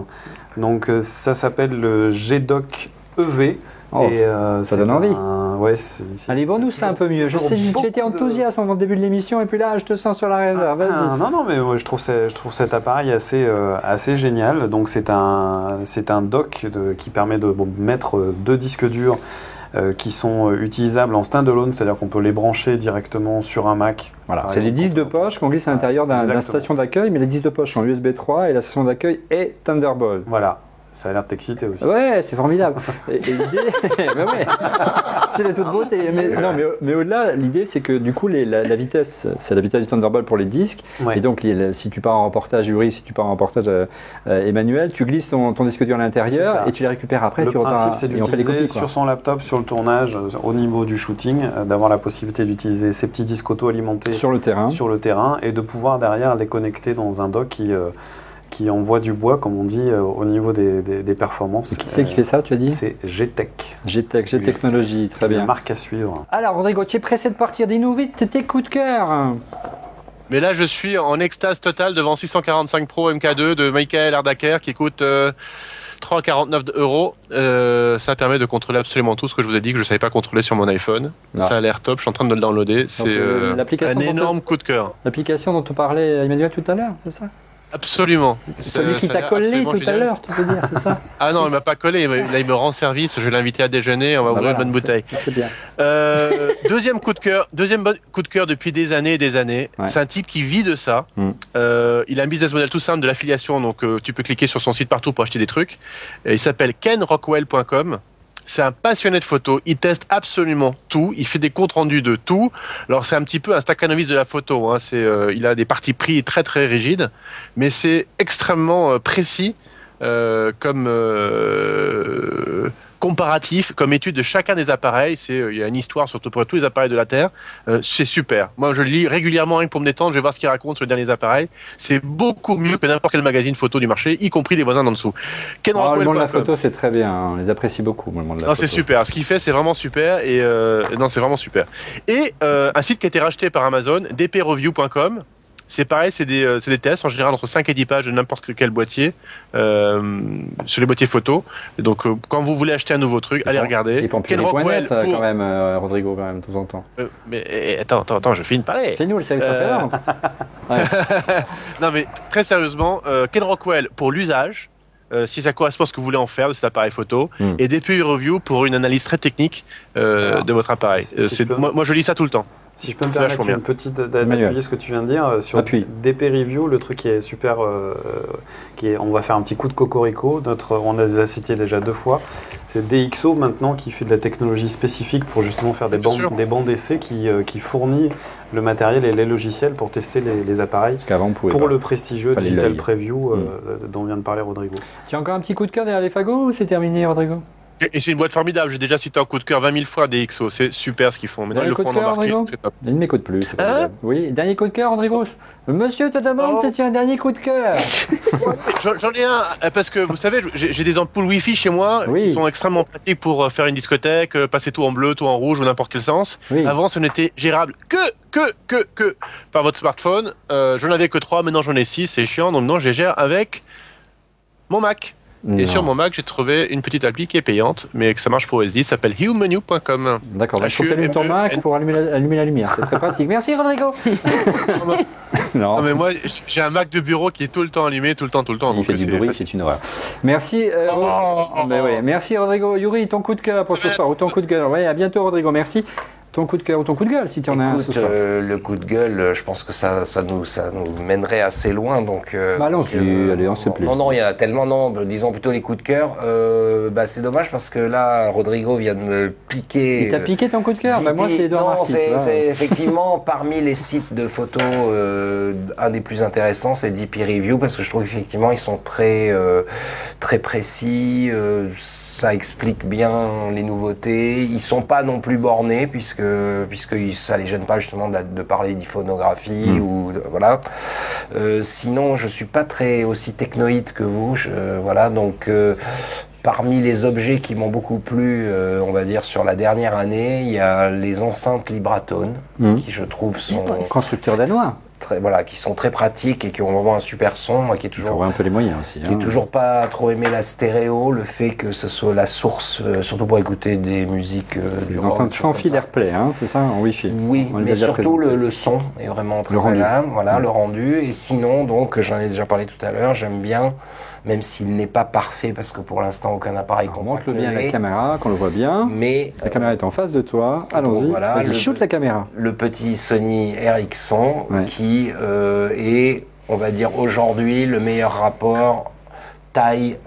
Donc ça s'appelle le GDoc EV. Oh, et, ça donne envie. Allez, vends-nous ça un peu mieux. Je sais que tu étais enthousiaste avant le début de l'émission, et puis là, je te sens sur la réserve. Vas-y. Non, mais moi, je trouve cet appareil assez génial. Donc c'est un dock qui permet de mettre 2 disques durs qui sont utilisables en standalone, c'est-à-dire qu'on peut les brancher directement sur un Mac. Voilà, c'est les disques de poche qu'on glisse à l'intérieur d'une station d'accueil, mais les disques de poche sont USB 3 et la station d'accueil est Thunderbolt. Voilà. Ça a l'air de t'exciter aussi. Ouais, c'est formidable. Et l'idée, c'est la toute beauté. Mais au-delà, l'idée, c'est que du coup, la vitesse, c'est la vitesse du Thunderbolt pour les disques. Ouais. Et donc, si tu pars en portage Uri, si tu pars en portage Emmanuel, tu glisses ton disque dur à l'intérieur et tu les récupères après. Le principe, c'est d'utiliser sur son laptop, sur le tournage, au niveau du shooting, d'avoir la possibilité d'utiliser ces petits disques auto-alimentés sur le terrain et de pouvoir derrière les connecter dans un dock qui envoie du bois, comme on dit, au niveau des performances. Et qui c'est qui fait ça, tu as dit? C'est GTech. G-Technologie, très bien. Une marque à suivre. Alors, Rodrigo, tu es pressé de partir. Dis-nous vite tes coups de cœur. Mais là, je suis en extase totale devant 645 Pro MK2 de Michael Ardaker qui coûte 3,49 €. Ça permet de contrôler absolument tout ce que je vous ai dit que je ne savais pas contrôler sur mon iPhone. Non. Ça a l'air top, je suis en train de le downloader. C'est un énorme coup de cœur. L'application dont on parlait Emmanuel tout à l'heure, c'est ça? Absolument. Celui qui t'a collé tout à l'heure, tu peux dire, c'est ça? Ah non, il m'a pas collé. Là, il me rend service. Je vais l'inviter à déjeuner. On va ouvrir une bonne bouteille. C'est bien. Deuxième coup de cœur depuis des années et des années. Ouais. C'est un type qui vit de ça. Il a un business model tout simple de l'affiliation. Donc, tu peux cliquer sur son site partout pour acheter des trucs. Il s'appelle kenrockwell.com. C'est un passionné de photo. Il teste absolument tout. Il fait des comptes rendus de tout. Alors c'est un petit peu un Stakhanovitch de la photo. Il a des partis pris très très rigides, mais c'est extrêmement précis comme comparatif, comme étude de chacun des appareils. Il y a une histoire surtout pour tous les appareils de la Terre. C'est super. Moi, je le lis régulièrement rien que pour me détendre. Je vais voir ce qu'il raconte sur les derniers appareils. C'est beaucoup mieux que n'importe quel magazine photo du marché, y compris les voisins d'en dessous. Le monde de la photo, c'est très bien. On les apprécie beaucoup. Le monde de la photo. C'est super. Ce qu'il fait, c'est vraiment super. Et non, c'est vraiment super. Et un site qui a été racheté par Amazon, dpreview.com. C'est pareil, c'est des tests en général entre 5 et 10 pages de n'importe quel boîtier sur les boîtiers photo. Et donc quand vous voulez acheter un nouveau truc, allez regarder. Et Pampionnier.net quand même, Rodrigo, quand même, de temps en temps. Mais attends, je finis de parler. Fais-nous le service après-vente. Ouais. Non mais très sérieusement, Ken Rockwell pour l'usage. Si ça correspond à ce que vous voulez en faire de cet appareil photo, et DP Review pour une analyse très technique de votre appareil. Moi, je lis ça tout le temps. Si je peux me permettre une petite d'appuyer ce que tu viens de dire sur DP Review, le truc qui est super, on va faire un petit coup de cocorico. On les a cités déjà 2 fois. C'est DxO maintenant qui fait de la technologie spécifique pour justement faire des bandes d'essai qui fournit le matériel et les logiciels pour tester les appareils. Parce qu'avant, on pouvait pour pas. le prestigieux Digital Preview dont vient de parler Rodrigo. Tu as encore un petit coup de cœur derrière les fagots ou c'est terminé, Rodrigo? Et c'est une boîte formidable. J'ai déjà cité en coup de cœur 20 000 fois DxO. C'est super ce qu'ils font. Maintenant, ils le font en embarqué. Il ne m'écoute plus. Oui, dernier coup de cœur, Rodrigo. Monsieur te demande si tu as un dernier coup de cœur. J'en ai un, parce que vous savez, j'ai des ampoules Wi-Fi chez moi qui sont extrêmement pratiques pour faire une discothèque, passer tout en bleu, tout en rouge ou n'importe quel sens. Avant, ce n'était gérable que par votre smartphone. J'en avais que 3, maintenant j'en ai 6, c'est chiant. Donc non, je les gère avec mon Mac. Et sur mon Mac, j'ai trouvé une petite appli qui est payante, mais que ça marche pour OS 10, ça s'appelle huemenu.com. D'accord, il faut que tu allumes ton Mac pour allumer la lumière, c'est très pratique. Merci Rodrigo. Non, mais moi, j'ai un Mac de bureau qui est tout le temps allumé, tout le temps. Il fait du bruit, c'est une horreur. Merci. Merci Rodrigo. Yuri, ton coup de cœur pour ce soir, ou ton coup de gueule. Ouais, à bientôt Rodrigo, merci. Ton coup de cœur ou ton coup de gueule, si tu en as un ce soir. Le coup de gueule, je pense que ça nous mènerait assez loin. Donc, allez, on sait plus. Non, il y a tellement, disons plutôt les coups de cœur. C'est dommage parce que là, Rodrigo vient de me piquer. Il t'a piqué ton coup de cœur? Moi, c'est Edouard Marquis. Non, c'est effectivement parmi les sites de photos, un des plus intéressants, c'est DP Review, parce que je trouve effectivement ils sont très précis. Ça explique bien les nouveautés. Ils sont pas non plus bornés puisque ça les gêne pas justement de parler d'iPhonographie ou voilà. Sinon, je suis pas très aussi technoïde que vous. Donc parmi les objets qui m'ont beaucoup plu, on va dire sur la dernière année, il y a les enceintes Libratone qui je trouve sont constructeurs danois. Qui sont très pratiques et qui ont vraiment un super son. Moi, qui est toujours, il faut avoir un peu les moyens aussi. Qui est toujours pas trop aimé la stéréo, le fait que ce soit la source, surtout pour écouter des musiques. Des enceintes sans fil AirPlay, c'est ça, en Wi-Fi. Oui, mais surtout le son est vraiment très agréable. Voilà, le rendu. Et sinon, donc, j'en ai déjà parlé tout à l'heure, j'aime bien, même s'il n'est pas parfait, parce que pour l'instant, aucun appareil montre-le bien à la caméra, qu'on le voit bien. Mais la caméra est en face de toi. Allons-y. Voilà, shoot la caméra. Le petit Sony RX100 qui est, on va dire aujourd'hui, le meilleur rapport taille,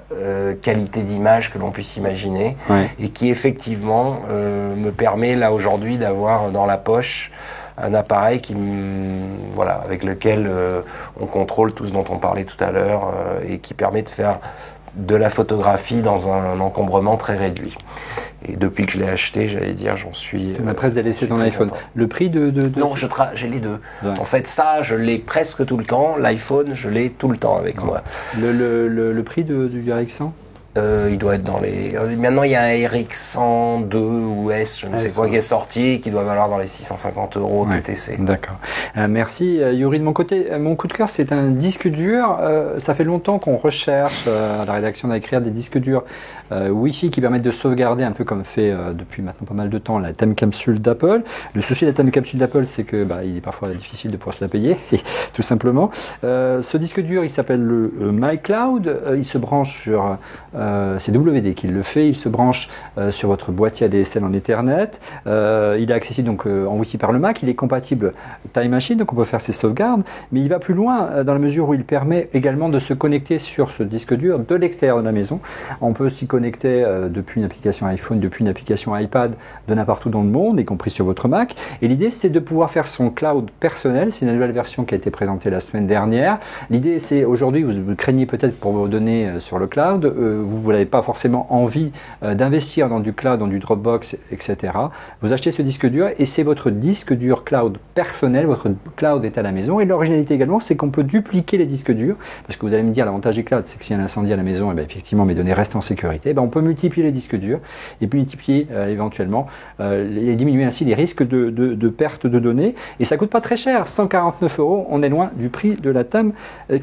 qualité d'image que l'on puisse imaginer, et qui effectivement me permet là aujourd'hui d'avoir dans la poche un appareil avec lequel on contrôle tout ce dont on parlait tout à l'heure et qui permet de faire de la photographie dans un encombrement très réduit. Et depuis que je l'ai acheté, j'allais dire, j'en suis... Tu m'as presque délaissé ton iPhone. Le prix de... Non, j'ai les deux. Ouais. En fait, ça, je l'ai presque tout le temps. L'iPhone, je l'ai tout le temps avec moi. Le prix du RX100 il doit être dans les... maintenant, il y a un RX102 ou S, je ne sais quoi, qui est sorti, qui doit valoir dans les 650 € TTC. D'accord. Merci, Yuri. De mon côté, mon coup de cœur, c'est un disque dur. Ça fait longtemps qu'on recherche à la rédaction d'écrire des disques durs Wi-Fi qui permettent de sauvegarder, un peu comme fait depuis maintenant pas mal de temps la time capsule d'Apple. Le souci de la time capsule d'Apple, c'est que il est parfois difficile de pouvoir se la payer, tout simplement. Ce disque dur, il s'appelle le MyCloud. Il se branche sur c'est WD qui le fait. Il se branche sur votre boîtier ADSL en Ethernet. Il est accessible donc en Wi-Fi par le Mac. Il est compatible Time Machine, donc on peut faire ses sauvegardes. Mais il va plus loin dans la mesure où il permet également de se connecter sur ce disque dur de l'extérieur de la maison. On peut s'y connecter depuis une application iPhone, depuis une application iPad de n'importe où dans le monde, y compris sur votre Mac. Et l'idée, c'est de pouvoir faire son cloud personnel. C'est une nouvelle version qui a été présentée la semaine dernière. L'idée, c'est aujourd'hui, vous craignez peut-être pour vos données sur le cloud, vous n'avez pas forcément envie d'investir dans du cloud, dans du Dropbox, etc. Vous achetez ce disque dur et c'est votre disque dur cloud personnel. Votre cloud est à la maison. Et l'originalité également, c'est qu'on peut dupliquer les disques durs. Parce que vous allez me dire, l'avantage du cloud, c'est que s'il y a un incendie à la maison, et bien effectivement, mes données restent en sécurité. On peut multiplier les disques durs et puis multiplier éventuellement et diminuer ainsi les risques de perte de données. Et ça coûte pas très cher, 149 €. On est loin du prix de la TAM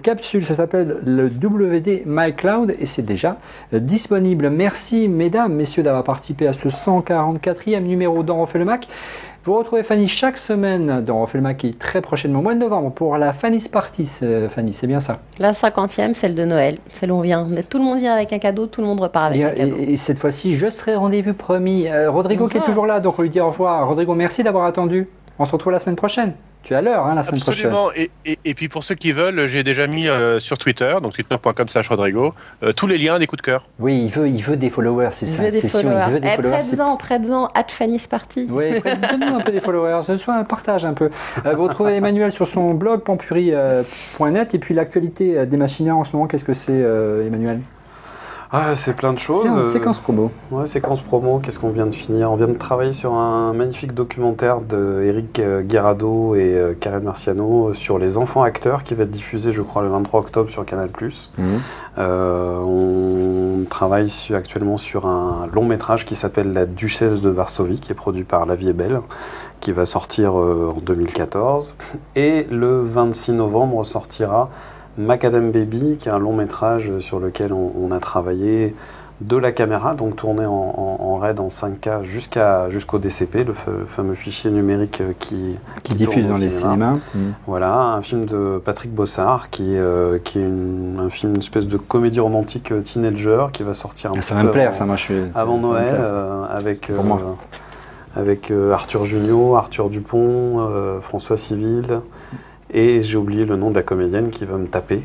capsule. Ça s'appelle le WD My Cloud et c'est déjà disponible. Merci mesdames, messieurs d'avoir participé à ce 144e numéro d'On refait le Mac. Vous retrouvez Fanny chaque semaine dans On refait le Mac et très prochainement au mois de novembre pour la Fanny's Party. Fanny, c'est bien ça? La 50e, celle de Noël. Celle où on vient. Tout le monde vient avec un cadeau, tout le monde repart avec un cadeau. Et cette fois-ci, je serai rendez-vous promis. Rodrigo qui est toujours là, donc on lui dit au revoir. Rodrigo, merci d'avoir attendu. On se retrouve la semaine prochaine. Tu as l'heure, la semaine prochaine. Absolument. Et puis pour ceux qui veulent, j'ai déjà mis sur Twitter, donc twitter.com/Rodrigo, tous les liens des coups de cœur. Oui, il veut des followers, c'est ça. Il veut des followers. Prête-en, @Fanny's Party. Oui, donne-nous un peu des followers, ce soit un partage un peu. Vous retrouvez Emmanuel sur son blog pampuri.net et puis l'actualité des machineurs en ce moment, qu'est-ce que c'est, Emmanuel? C'est plein de choses. C'est une séquence promo. Ouais, séquence promo. Qu'est-ce qu'on vient de finir? On vient de travailler sur un magnifique documentaire d'Éric Guerrado et Karen Marciano sur les enfants acteurs qui va être diffusé, je crois, le 23 octobre sur Canal+. On travaille actuellement sur un long métrage qui s'appelle La Duchesse de Varsovie, qui est produit par La Vie est Belle, qui va sortir en 2014. Et le 26 novembre sortira Macadam Baby, qui est un long métrage sur lequel on a travaillé de la caméra, donc tourné en RAID en 5K jusqu'au DCP, le fameux fichier numérique qui diffuse dans les cinémas. Voilà, un film de Patrick Bossard qui est un film, une espèce de comédie romantique teenager qui va sortir ça va me plaire, ça, moi je suis avant Noël avec Arthur Junio, Arthur Dupont, François Civil. Et j'ai oublié le nom de la comédienne qui va me taper.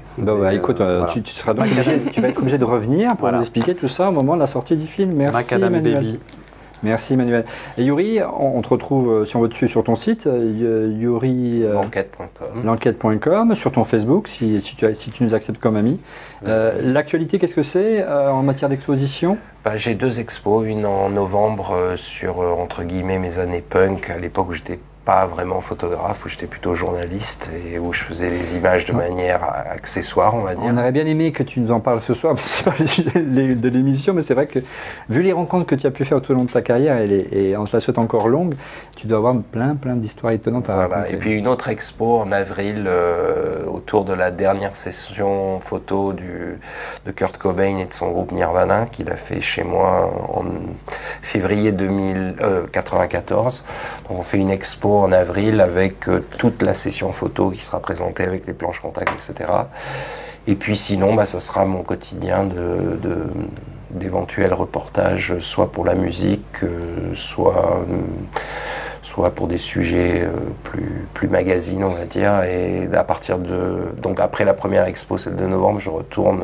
Écoute, voilà. tu seras donc tu vas être obligé de revenir pour nous expliquer tout ça au moment de la sortie du film. Merci Macadam Emmanuel. Baby. Merci Emmanuel. Et Yuri, on te retrouve si on veut te suivre sur ton site, Yuri. L'enquête.com, sur ton Facebook, si tu nous acceptes comme ami. L'actualité, qu'est-ce que c'est en matière d'exposition? J'ai 2 expos, une en novembre sur, entre guillemets, mes années punk, à l'époque où j'étais pas vraiment photographe, où j'étais plutôt journaliste et où je faisais les images de manière accessoire, on va dire. On aurait bien aimé que tu nous en parles ce soir, parce que c'est pas le sujet de l'émission, mais c'est vrai que vu les rencontres que tu as pu faire tout au long de ta carrière, et on te la souhaite encore longue, tu dois avoir plein d'histoires étonnantes à raconter. Et puis une autre expo en avril, autour de la dernière session photo de Kurt Cobain et de son groupe Nirvana, qu'il a fait chez moi en février 1994. Donc on fait une expo en avril avec toute la session photo qui sera présentée avec les planches contact, etc. Et puis sinon, ça sera mon quotidien d'éventuels reportages, soit pour la musique, soit pour des sujets plus magazines, on va dire. Et à partir donc après la première expo, celle de novembre, je retourne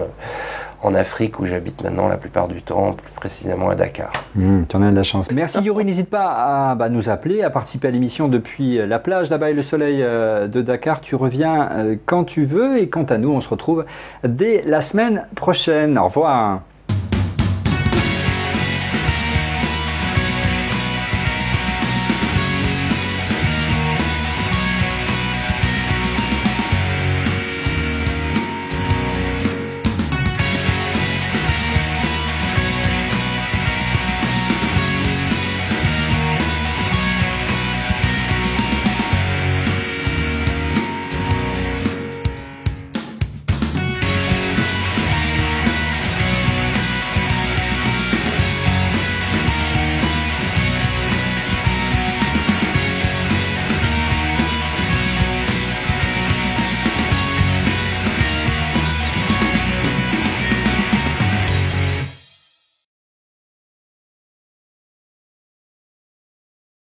en Afrique où j'habite maintenant la plupart du temps, plus précisément à Dakar. Tu en as de la chance. Merci Yuri, n'hésite pas à nous appeler, à participer à l'émission depuis la plage là-bas et le soleil de Dakar. Tu reviens quand tu veux et quant à nous, on se retrouve dès la semaine prochaine. Au revoir.